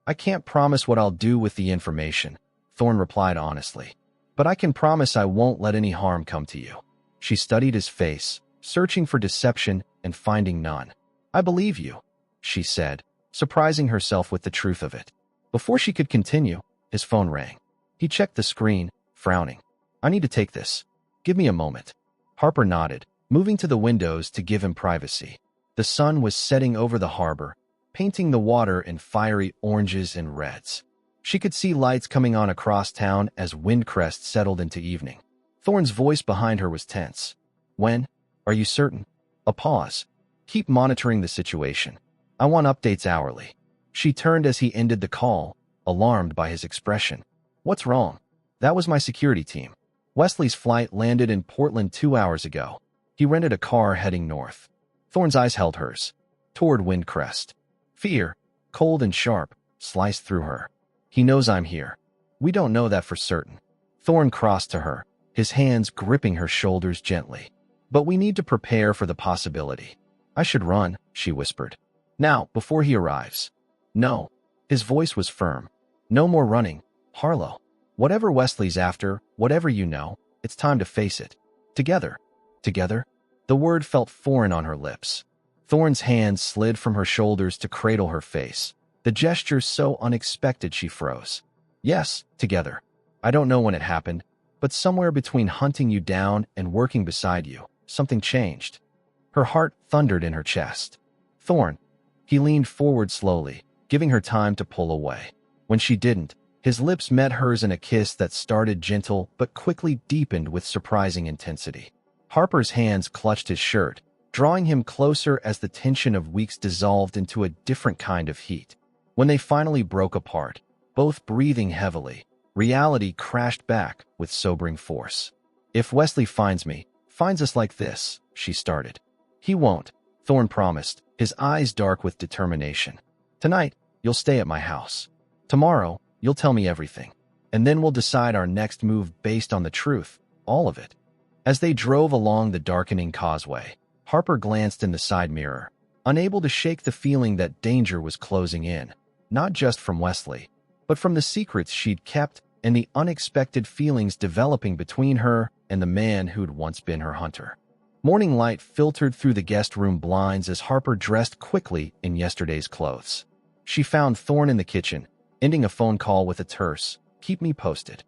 I can't promise what I'll do with the information, Thorne replied honestly. But I can promise I won't let any harm come to you. She studied his face, searching for deception and finding none. I believe you, she said, surprising herself with the truth of it. Before she could continue, his phone rang. He checked the screen, frowning. I need to take this. Give me a moment. Harper nodded, moving to the windows to give him privacy. The sun was setting over the harbor, painting the water in fiery oranges and reds. She could see lights coming on across town as Windcrest settled into evening. Thorne's voice behind her was tense. When? Are you certain? A pause. Keep monitoring the situation. I want updates hourly. She turned as he ended the call, alarmed by his expression. What's wrong? That was my security team. Wesley's flight landed in Portland 2 hours ago. He rented a car heading north. Thorne's eyes held hers, toward Windcrest. Fear, cold and sharp, sliced through her. He knows I'm here. We don't know that for certain. Thorne crossed to her, his hands gripping her shoulders gently. But we need to prepare for the possibility. I should run, she whispered. Now, before he arrives. No. His voice was firm. No more running, Harlow. Whatever Wesley's after, whatever you know, it's time to face it. Together. Together? The word felt foreign on her lips. Thorne's hands slid from her shoulders to cradle her face. The gesture so unexpected she froze. Yes, together. I don't know when it happened, but somewhere between hunting you down and working beside you, something changed. Her heart thundered in her chest. Thorne. He leaned forward slowly, giving her time to pull away. When she didn't, his lips met hers in a kiss that started gentle but quickly deepened with surprising intensity. Harper's hands clutched his shirt, drawing him closer as the tension of weeks dissolved into a different kind of heat. When they finally broke apart, both breathing heavily, reality crashed back with sobering force. If Wesley finds us like this, she started. He won't, Thorne promised, his eyes dark with determination. Tonight, you'll stay at my house. Tomorrow, you'll tell me everything. And then we'll decide our next move based on the truth, all of it. As they drove along the darkening causeway, Harper glanced in the side mirror, unable to shake the feeling that danger was closing in, not just from Wesley, but from the secrets she'd kept and the unexpected feelings developing between her and the man who'd once been her hunter. Morning light filtered through the guest room blinds as Harper dressed quickly in yesterday's clothes. She found Thorne in the kitchen, ending a phone call with a terse, "Keep me posted."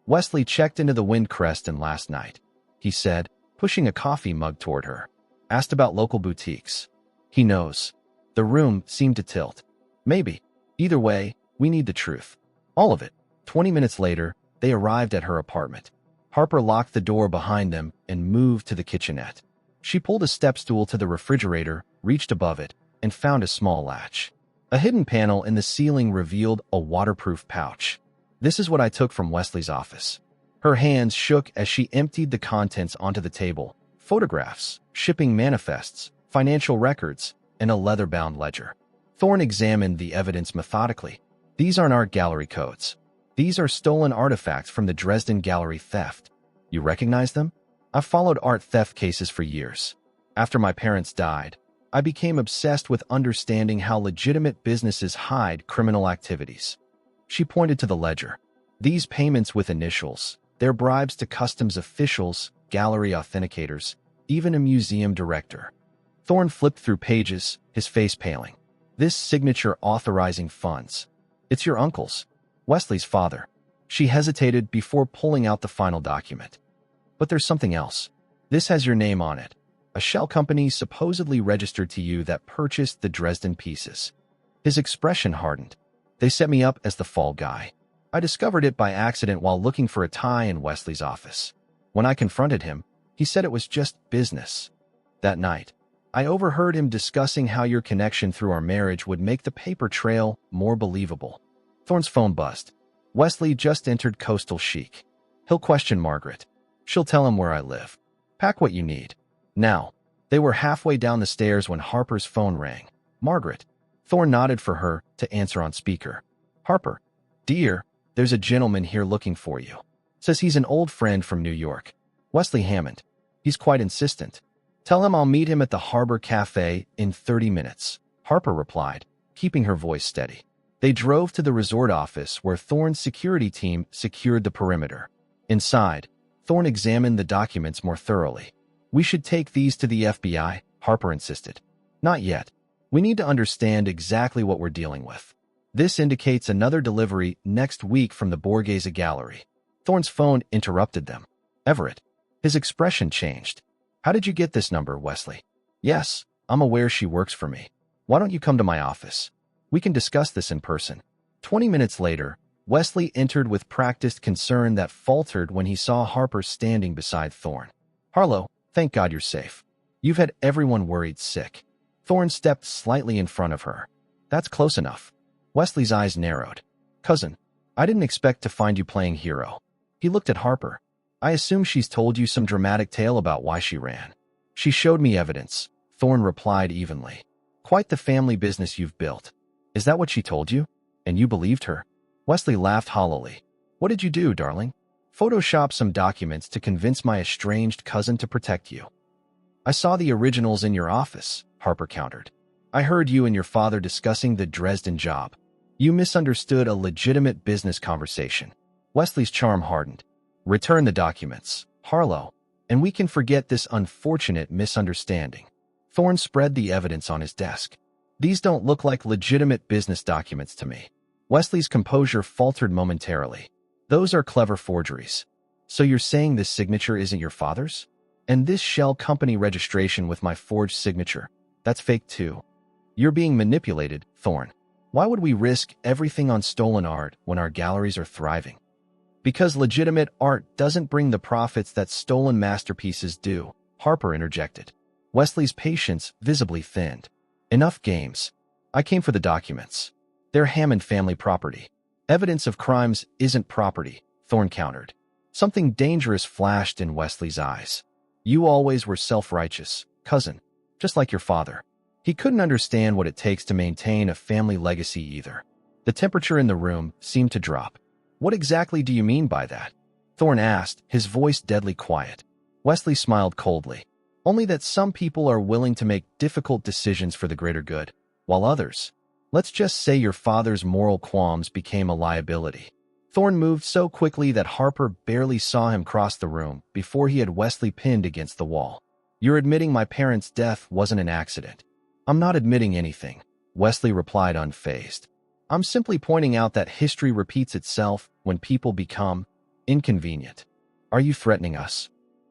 Wesley checked into the Windcrest and last night, he said, pushing a coffee mug toward her. Asked about local boutiques. He knows. The room seemed to tilt. Maybe. Either way, we need the truth. All of it. 20 minutes later, they arrived at her apartment. Harper locked the door behind them and moved to the kitchenette. She pulled a step stool to the refrigerator, reached above it, and found a small latch. A hidden panel in the ceiling revealed a waterproof pouch. This is what I took from Wesley's office. Her hands shook as she emptied the contents onto the table, photographs, shipping manifests, financial records, and a leather-bound ledger. Thorne examined the evidence methodically. These aren't art gallery codes. These are stolen artifacts from the Dresden Gallery theft. You recognize them? I've followed art theft cases for years. After my parents died, I became obsessed with understanding how legitimate businesses hide criminal activities. She pointed to the ledger. These payments with initials, they're bribes to customs officials, gallery authenticators, even a museum director. Thorne flipped through pages, his face paling. This signature authorizing funds. It's your uncle's, Wesley's father. She hesitated before pulling out the final document. But there's something else. This has your name on it. A shell company supposedly registered to you that purchased the Dresden pieces. His expression hardened. They set me up as the fall guy. I discovered it by accident while looking for a tie in Wesley's office. When I confronted him, he said it was just business. That night, I overheard him discussing how your connection through our marriage would make the paper trail more believable. Thorne's phone buzzed. Wesley just entered Coastal Chic. He'll question Margaret. She'll tell him where I live. Pack what you need. Now, they were halfway down the stairs when Harper's phone rang. Margaret. Thorne nodded for her to answer on speaker. Harper. Dear, there's a gentleman here looking for you. Says he's an old friend from New York. Wesley Hammond. He's quite insistent. Tell him I'll meet him at the Harbor Cafe in 30 minutes. Harper replied, keeping her voice steady. They drove to the resort office where Thorne's security team secured the perimeter. Inside, Thorne examined the documents more thoroughly. We should take these to the FBI, Harper insisted. Not yet. We need to understand exactly what we're dealing with. This indicates another delivery next week from the Borghese Gallery. Thorne's phone interrupted them. Everett. His expression changed. How did you get this number, Wesley? Yes, I'm aware she works for me. Why don't you come to my office? We can discuss this in person. 20 minutes later, Wesley entered with practiced concern that faltered when he saw Harper standing beside Thorne. Harlow, thank God you're safe. You've had everyone worried sick. Thorne stepped slightly in front of her. That's close enough. Wesley's eyes narrowed. Cousin, I didn't expect to find you playing hero. He looked at Harper. I assume she's told you some dramatic tale about why she ran. She showed me evidence, Thorne replied evenly. Quite the family business you've built. Is that what she told you? And you believed her? Wesley laughed hollowly. What did you do, darling? Photoshop some documents to convince my estranged cousin to protect you. I saw the originals in your office, Harper countered. I heard you and your father discussing the Dresden job. You misunderstood a legitimate business conversation. Wesley's charm hardened. Return the documents, Harlow, and we can forget this unfortunate misunderstanding. Thorne spread the evidence on his desk. These don't look like legitimate business documents to me. Wesley's composure faltered momentarily. Those are clever forgeries. So you're saying this signature isn't your father's? And this shell company registration with my forged signature, that's fake too. You're being manipulated, Thorne. Why would we risk everything on stolen art when our galleries are thriving? Because legitimate art doesn't bring the profits that stolen masterpieces do, Harper interjected. Wesley's patience visibly thinned. Enough games. I came for the documents. They're Hammond family property. Evidence of crimes isn't property, Thorne countered. Something dangerous flashed in Wesley's eyes. You always were self-righteous, cousin, just like your father. He couldn't understand what it takes to maintain a family legacy either. The temperature in the room seemed to drop. What exactly do you mean by that? Thorne asked, his voice deadly quiet. Wesley smiled coldly. Only that some people are willing to make difficult decisions for the greater good, while others, let's just say your father's moral qualms became a liability. Thorne moved so quickly that Harper barely saw him cross the room before he had Wesley pinned against the wall. You're admitting my parents' death wasn't an accident. I'm not admitting anything, Wesley replied unfazed. I'm simply pointing out that history repeats itself when people become inconvenient. Are you threatening us?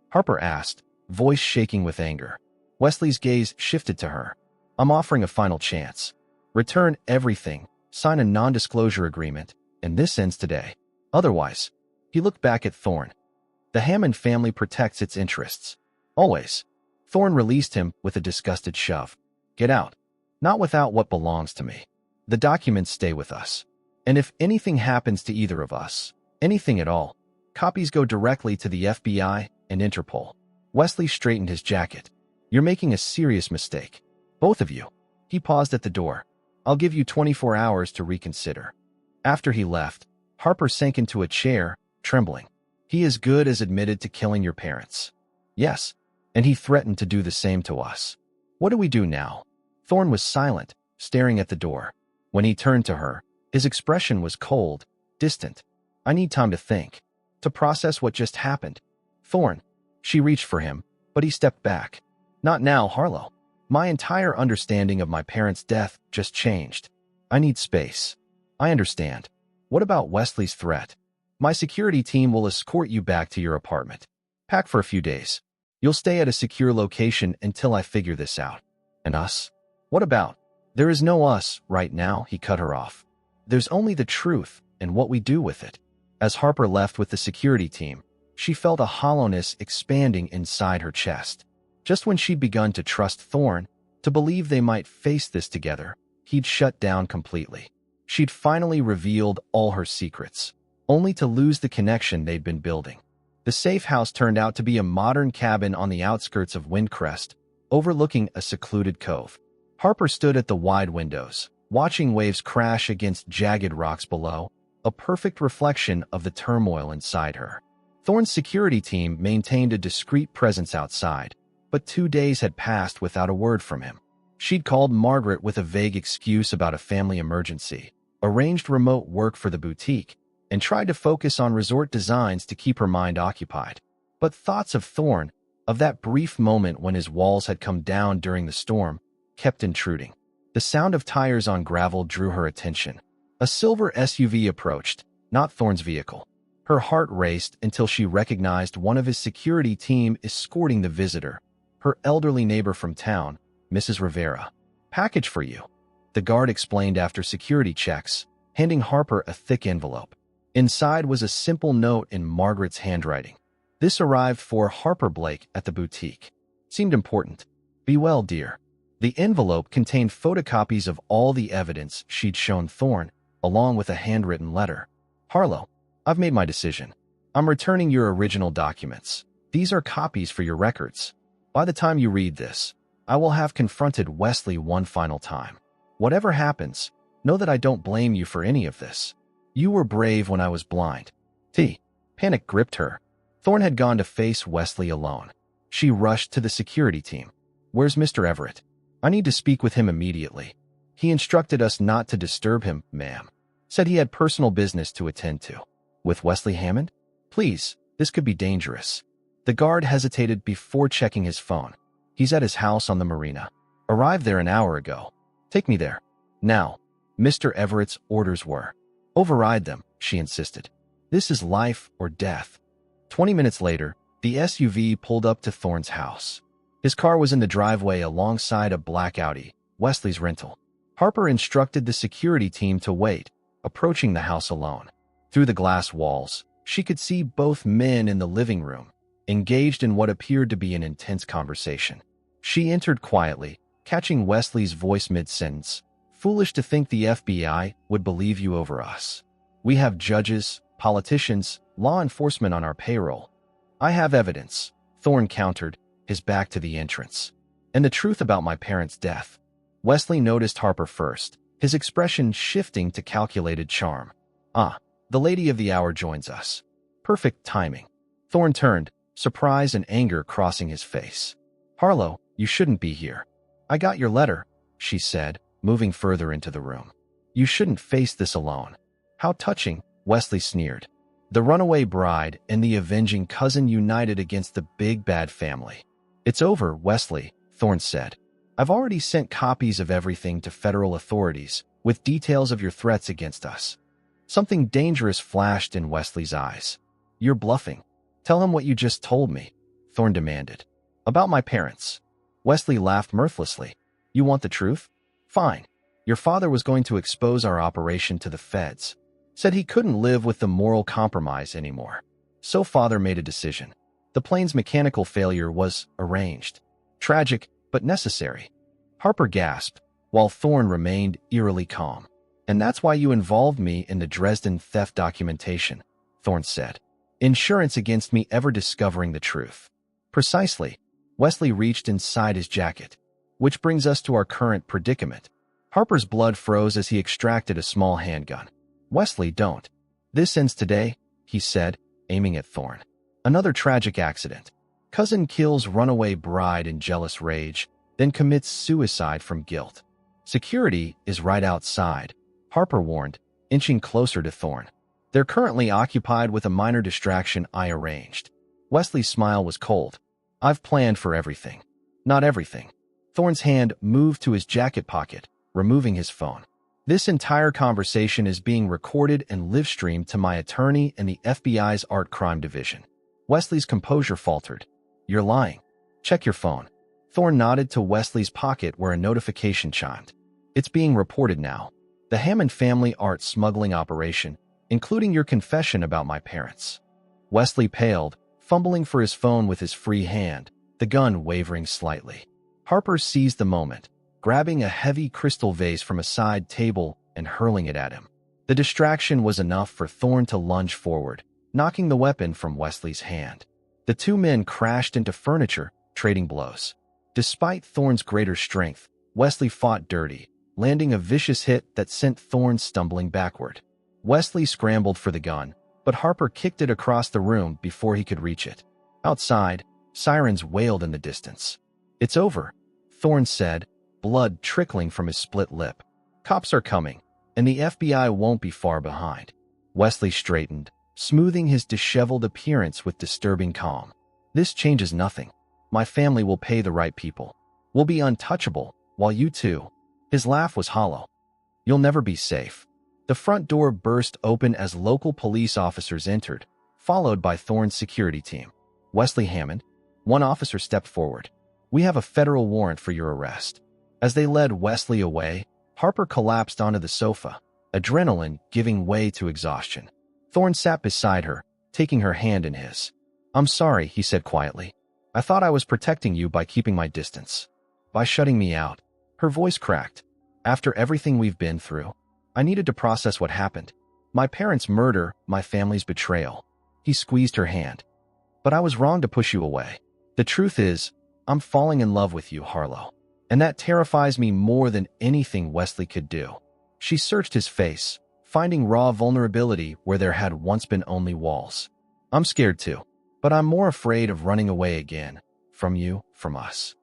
Harper asked, voice shaking with anger. Wesley's gaze shifted to her. I'm offering a final chance. Return everything, sign a non-disclosure agreement, and this ends today. Otherwise, he looked back at Thorne. The Hammond family protects its interests. Always. Thorne released him with a disgusted shove. Get out. Not without what belongs to me. The documents stay with us. And if anything happens to either of us, anything at all, copies go directly to the FBI and Interpol. Wesley straightened his jacket. You're making a serious mistake. Both of you. He paused at the door. I'll give you 24 hours to reconsider. After he left, Harper sank into a chair, trembling. He as good as admitted to killing your parents. Yes, and he threatened to do the same to us. What do we do now? Thorne was silent, staring at the door. When he turned to her, his expression was cold, distant. I need time to think, to process what just happened. Thorne. She reached for him, but he stepped back. Not now, Harlow. My entire understanding of my parents' death just changed. I need space. I understand. What about Wesley's threat? My security team will escort you back to your apartment. Pack for a few days. You'll stay at a secure location until I figure this out. And us? What about? There is no us right now, he cut her off. There's only the truth and what we do with it. As Harper left with the security team, she felt a hollowness expanding inside her chest. Just when she'd begun to trust Thorne, to believe they might face this together, he'd shut down completely. She'd finally revealed all her secrets, only to lose the connection they'd been building. The safe house turned out to be a modern cabin on the outskirts of Windcrest, overlooking a secluded cove. Harper stood at the wide windows, watching waves crash against jagged rocks below, a perfect reflection of the turmoil inside her. Thorne's security team maintained a discreet presence outside, but 2 days had passed without a word from him. She'd called Margaret with a vague excuse about a family emergency, arranged remote work for the boutique, and tried to focus on resort designs to keep her mind occupied. But thoughts of Thorne, of that brief moment when his walls had come down during the storm, kept intruding. The sound of tires on gravel drew her attention. A silver SUV approached, not Thorne's vehicle. Her heart raced until she recognized one of his security team escorting the visitor, her elderly neighbor from town, Mrs. Rivera. Package for you, the guard explained after security checks, handing Harper a thick envelope. Inside was a simple note in Margaret's handwriting. This arrived for Harper Blake at the boutique. Seemed important. Be well, dear. The envelope contained photocopies of all the evidence she'd shown Thorne, along with a handwritten letter. Harlow, I've made my decision. I'm returning your original documents. These are copies for your records. By the time you read this, I will have confronted Wesley one final time. Whatever happens, know that I don't blame you for any of this. You were brave when I was blind. Panic gripped her. Thorne had gone to face Wesley alone. She rushed to the security team. Where's Mr. Everett? I need to speak with him immediately. He instructed us not to disturb him, ma'am. Said he had personal business to attend to. With Wesley Hammond? Please, this could be dangerous. The guard hesitated before checking his phone. He's at his house on the marina. Arrived there an hour ago. Take me there. Now. Mr. Everett's orders were. Override them, she insisted. This is life or death. 20 minutes later, the SUV pulled up to Thorne's house. His car was in the driveway alongside a black Audi, Wesley's rental. Harper instructed the security team to wait, approaching the house alone. Through the glass walls, she could see both men in the living room, engaged in what appeared to be an intense conversation. She entered quietly, catching Wesley's voice mid-sentence. Foolish to think the FBI would believe you over us. We have judges, politicians, law enforcement on our payroll. I have evidence, Thorne countered, his back to the entrance. And the truth about my parents' death. Wesley noticed Harper first, his expression shifting to calculated charm. Ah, the lady of the hour joins us. Perfect timing. Thorne turned, surprise and anger crossing his face. Harlow, you shouldn't be here. I got your letter, she said, moving further into the room. You shouldn't face this alone. How touching, Wesley sneered. The runaway bride and the avenging cousin united against the big bad family. It's over, Wesley, Thorne said. I've already sent copies of everything to federal authorities, with details of your threats against us. Something dangerous flashed in Wesley's eyes. You're bluffing. Tell him what you just told me, Thorne demanded. About my parents. Wesley laughed mirthlessly. You want the truth? Fine. Your father was going to expose our operation to the feds. Said he couldn't live with the moral compromise anymore. So father made a decision. The plane's mechanical failure was arranged. Tragic, but necessary. Harper gasped, while Thorne remained eerily calm. And that's why you involved me in the Dresden theft documentation, Thorne said. Insurance against me ever discovering the truth. Precisely. Wesley reached inside his jacket. Which brings us to our current predicament. Harper's blood froze as he extracted a small handgun. Wesley, don't. This ends today, he said, aiming at Thorne. Another tragic accident. Cousin kills runaway bride in jealous rage, then commits suicide from guilt. Security is right outside, Harper warned, inching closer to Thorne. They're currently occupied with a minor distraction I arranged. Wesley's smile was cold. I've planned for everything. Not everything. Thorne's hand moved to his jacket pocket, removing his phone. This entire conversation is being recorded and live-streamed to my attorney and the FBI's Art Crime Division. Wesley's composure faltered. You're lying. Check your phone. Thorne nodded to Wesley's pocket where a notification chimed. It's being reported now. The Hammond family art smuggling operation, including your confession about my parents. Wesley paled, fumbling for his phone with his free hand, the gun wavering slightly. Harper seized the moment, grabbing a heavy crystal vase from a side table and hurling it at him. The distraction was enough for Thorne to lunge forward, knocking the weapon from Wesley's hand. The two men crashed into furniture, trading blows. Despite Thorne's greater strength, Wesley fought dirty, landing a vicious hit that sent Thorne stumbling backward. Wesley scrambled for the gun, but Harper kicked it across the room before he could reach it. Outside, sirens wailed in the distance. It's over, Thorne said, blood trickling from his split lip. Cops are coming, and the FBI won't be far behind. Wesley straightened, smoothing his disheveled appearance with disturbing calm. This changes nothing. My family will pay the right people. We'll be untouchable, while you two. His laugh was hollow. You'll never be safe. The front door burst open as local police officers entered, followed by Thorne's security team. Wesley Hammond. One officer stepped forward. We have a federal warrant for your arrest. As they led Wesley away, Harper collapsed onto the sofa, adrenaline giving way to exhaustion. Thorne sat beside her, taking her hand in his. I'm sorry, he said quietly. I thought I was protecting you by keeping my distance. By shutting me out. Her voice cracked. After everything we've been through, I needed to process what happened. My parents' murder, my family's betrayal. He squeezed her hand. But I was wrong to push you away. The truth is, I'm falling in love with you, Harlow. And that terrifies me more than anything Wesley could do. She searched his face, finding raw vulnerability where there had once been only walls. I'm scared too, but I'm more afraid of running away again. From you, from us.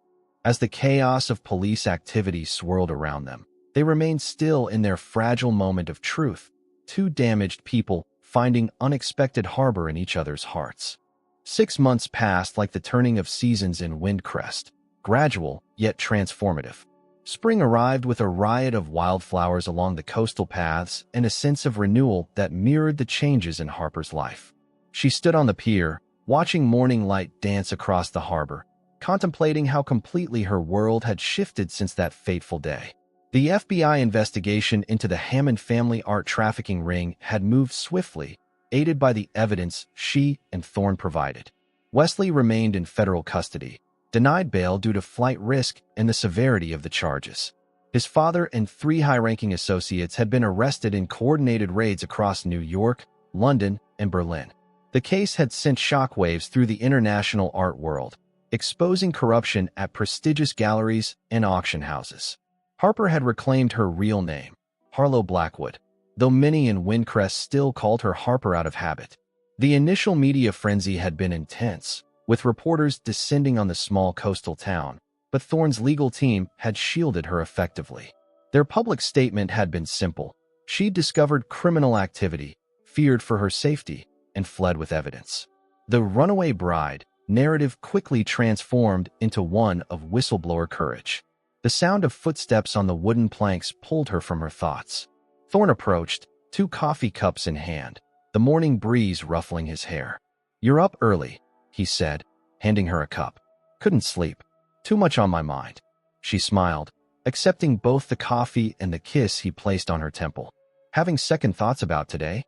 As the chaos of police activity swirled around them, they remained still in their fragile moment of truth, two damaged people finding unexpected harbor in each other's hearts. 6 months passed like the turning of seasons in Windcrest, gradual yet transformative. Spring arrived with a riot of wildflowers along the coastal paths and a sense of renewal that mirrored the changes in Harper's life. She stood on the pier, watching morning light dance across the harbor, contemplating how completely her world had shifted since that fateful day. The FBI investigation into the Hammond family art trafficking ring had moved swiftly, aided by the evidence she and Thorne provided. Wesley remained in federal custody, denied bail due to flight risk and the severity of the charges. His father and 3 high-ranking associates had been arrested in coordinated raids across New York, London, and Berlin. The case had sent shockwaves through the international art world, exposing corruption at prestigious galleries and auction houses. Harper had reclaimed her real name, Harlow Blackwood, though many in Windcrest still called her Harper out of habit. The initial media frenzy had been intense, with reporters descending on the small coastal town, but Thorne's legal team had shielded her effectively. Their public statement had been simple. She'd discovered criminal activity, feared for her safety, and fled with evidence. The runaway bride narrative quickly transformed into one of whistleblower courage. The sound of footsteps on the wooden planks pulled her from her thoughts. Thorne approached, 2 coffee cups in hand, the morning breeze ruffling his hair. You're up early, he said, handing her a cup. Couldn't sleep. Too much on my mind. She smiled, accepting both the coffee and the kiss he placed on her temple. Having second thoughts about today?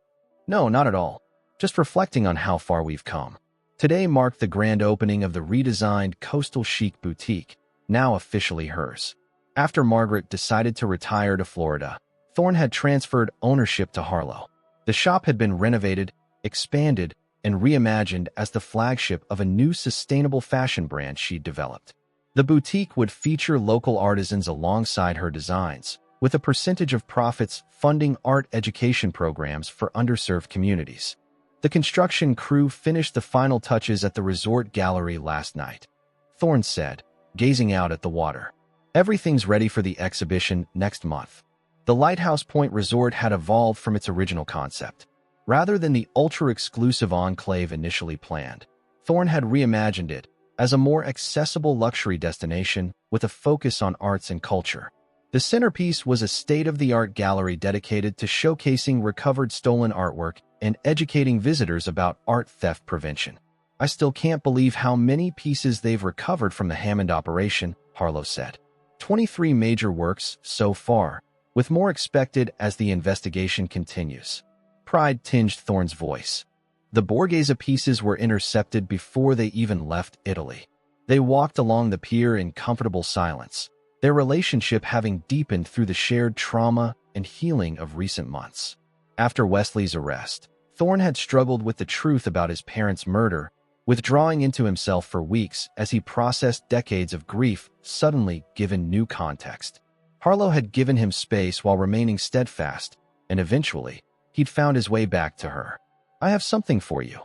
No, not at all. Just reflecting on how far we've come. Today marked the grand opening of the redesigned Coastal Chic boutique, now officially hers. After Margaret decided to retire to Florida, Thorne had transferred ownership to Harlow. The shop had been renovated, expanded, and reimagined as the flagship of a new sustainable fashion brand she'd developed. The boutique would feature local artisans alongside her designs, with a percentage of profits funding art education programs for underserved communities. The construction crew finished the final touches at the resort gallery last night. Thorne said, gazing out at the water. Everything's ready for the exhibition next month. The Lighthouse Point Resort had evolved from its original concept. Rather than the ultra-exclusive enclave initially planned, Thorne had reimagined it as a more accessible luxury destination with a focus on arts and culture. The centerpiece was a state-of-the-art gallery dedicated to showcasing recovered stolen artwork and educating visitors about art theft prevention. I still can't believe how many pieces they've recovered from the Hammond operation, Harlow said. 23 major works so far, with more expected as the investigation continues. Pride tinged Thorne's voice. The Borghese pieces were intercepted before they even left Italy. They walked along the pier in comfortable silence, their relationship having deepened through the shared trauma and healing of recent months. After Wesley's arrest, Thorne had struggled with the truth about his parents' murder, withdrawing into himself for weeks as he processed decades of grief suddenly given new context. Harlow had given him space while remaining steadfast, and eventually, he'd found his way back to her. "I have something for you,"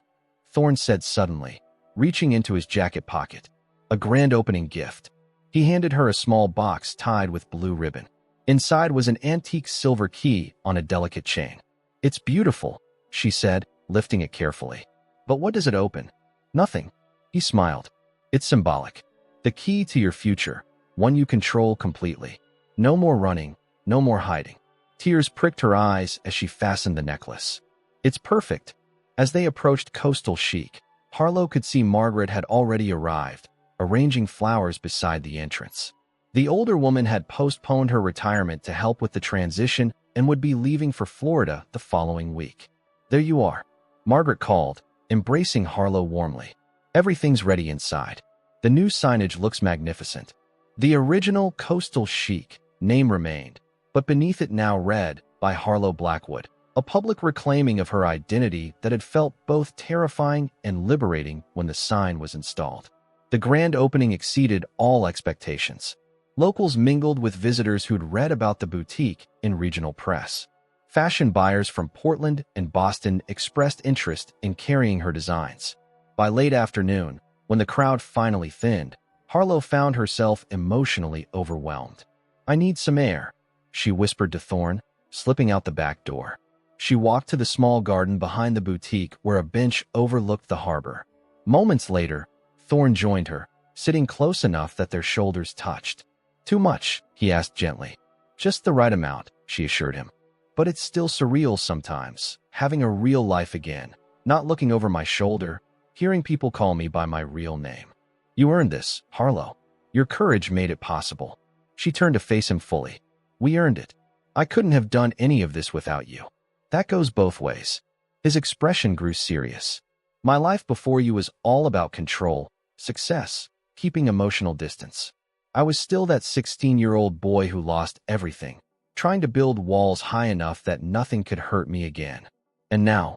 Thorne said suddenly, reaching into his jacket pocket. A grand opening gift. He handed her a small box tied with blue ribbon. Inside was an antique silver key on a delicate chain. "It's beautiful," she said, lifting it carefully. "But what does it open?" "Nothing." He smiled. "It's symbolic. The key to your future, one you control completely. No more running, no more hiding." Tears pricked her eyes as she fastened the necklace. "It's perfect." As they approached Coastal Chic, Harlow could see Margaret had already arrived, arranging flowers beside the entrance. The older woman had postponed her retirement to help with the transition and would be leaving for Florida the following week. "There you are," Margaret called, embracing Harlow warmly. "Everything's ready inside. The new signage looks magnificent." The original Coastal Chic name remained, but beneath it now read, by Harlow Blackwood, a public reclaiming of her identity that had felt both terrifying and liberating when the sign was installed. The grand opening exceeded all expectations. Locals mingled with visitors who'd read about the boutique in regional press. Fashion buyers from Portland and Boston expressed interest in carrying her designs. By late afternoon, when the crowd finally thinned, Harlow found herself emotionally overwhelmed. "I need some air," she whispered to Thorne, slipping out the back door. She walked to the small garden behind the boutique where a bench overlooked the harbor. Moments later, Thorne joined her, sitting close enough that their shoulders touched. "Too much?" he asked gently. "Just the right amount," she assured him. "But it's still surreal sometimes, having a real life again, not looking over my shoulder, hearing people call me by my real name. You earned this, Harlow. Your courage made it possible." She turned to face him fully. "We earned it. I couldn't have done any of this without you. That goes both ways." His expression grew serious. "My life before you was all about control, success, keeping emotional distance. I was still that 16-year-old boy who lost everything, trying to build walls high enough that nothing could hurt me again. And now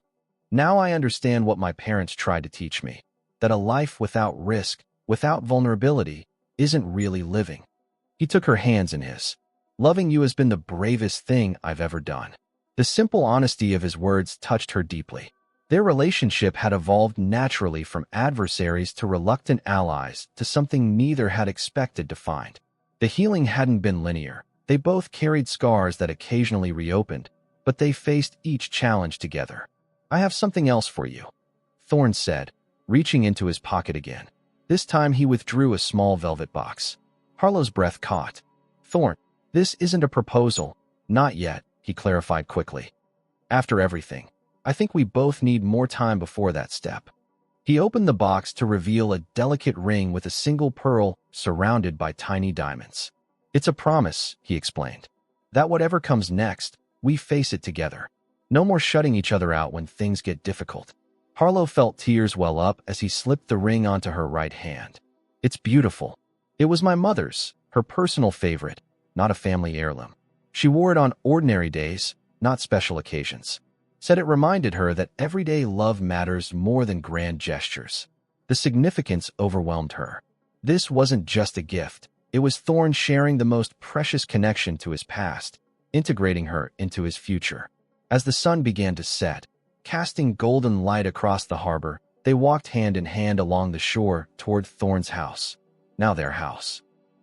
I understand what my parents tried to teach me, that a life without risk, without vulnerability, isn't really living." He took her hands in his. "Loving you has been the bravest thing I've ever done." The simple honesty of his words touched her deeply. Their relationship had evolved naturally from adversaries to reluctant allies to something neither had expected to find. The healing hadn't been linear. They both carried scars that occasionally reopened, but they faced each challenge together. "I have something else for you," Thorne said, reaching into his pocket again. This time he withdrew a small velvet box. Harlow's breath caught. "Thorne, this isn't a proposal. Not yet," he clarified quickly. "After everything, I think we both need more time before that step." He opened the box to reveal a delicate ring with a single pearl surrounded by tiny diamonds. "It's a promise," he explained, "that whatever comes next, we face it together. No more shutting each other out when things get difficult." Harlow felt tears well up as he slipped the ring onto her right hand. "It's beautiful. It was my mother's, her personal favorite, not a family heirloom. She wore it on ordinary days, not special occasions. said it reminded her that everyday love matters more than grand gestures. The significance overwhelmed her. This wasn't just a gift. It was Thorne sharing the most precious connection to his past, integrating her into his future. As the sun began to set, casting golden light across the harbor, they walked hand in hand along the shore toward Thorne's house. Now their house.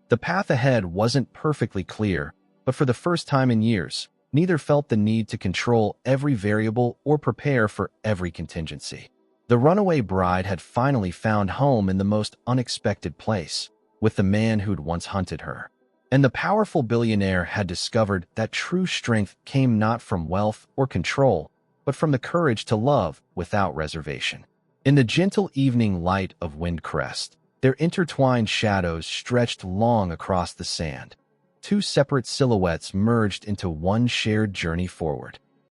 The path ahead wasn't perfectly clear, but for the first time in years, neither felt the need to control every variable or prepare for every contingency. The runaway bride had finally found home in the most unexpected place, with the man who'd once hunted her. And the powerful billionaire had discovered that true strength came not from wealth or control, but from the courage to love without reservation. In the gentle evening light of Windcrest, their intertwined shadows stretched long across the sand. Two separate silhouettes merged into one shared journey forward.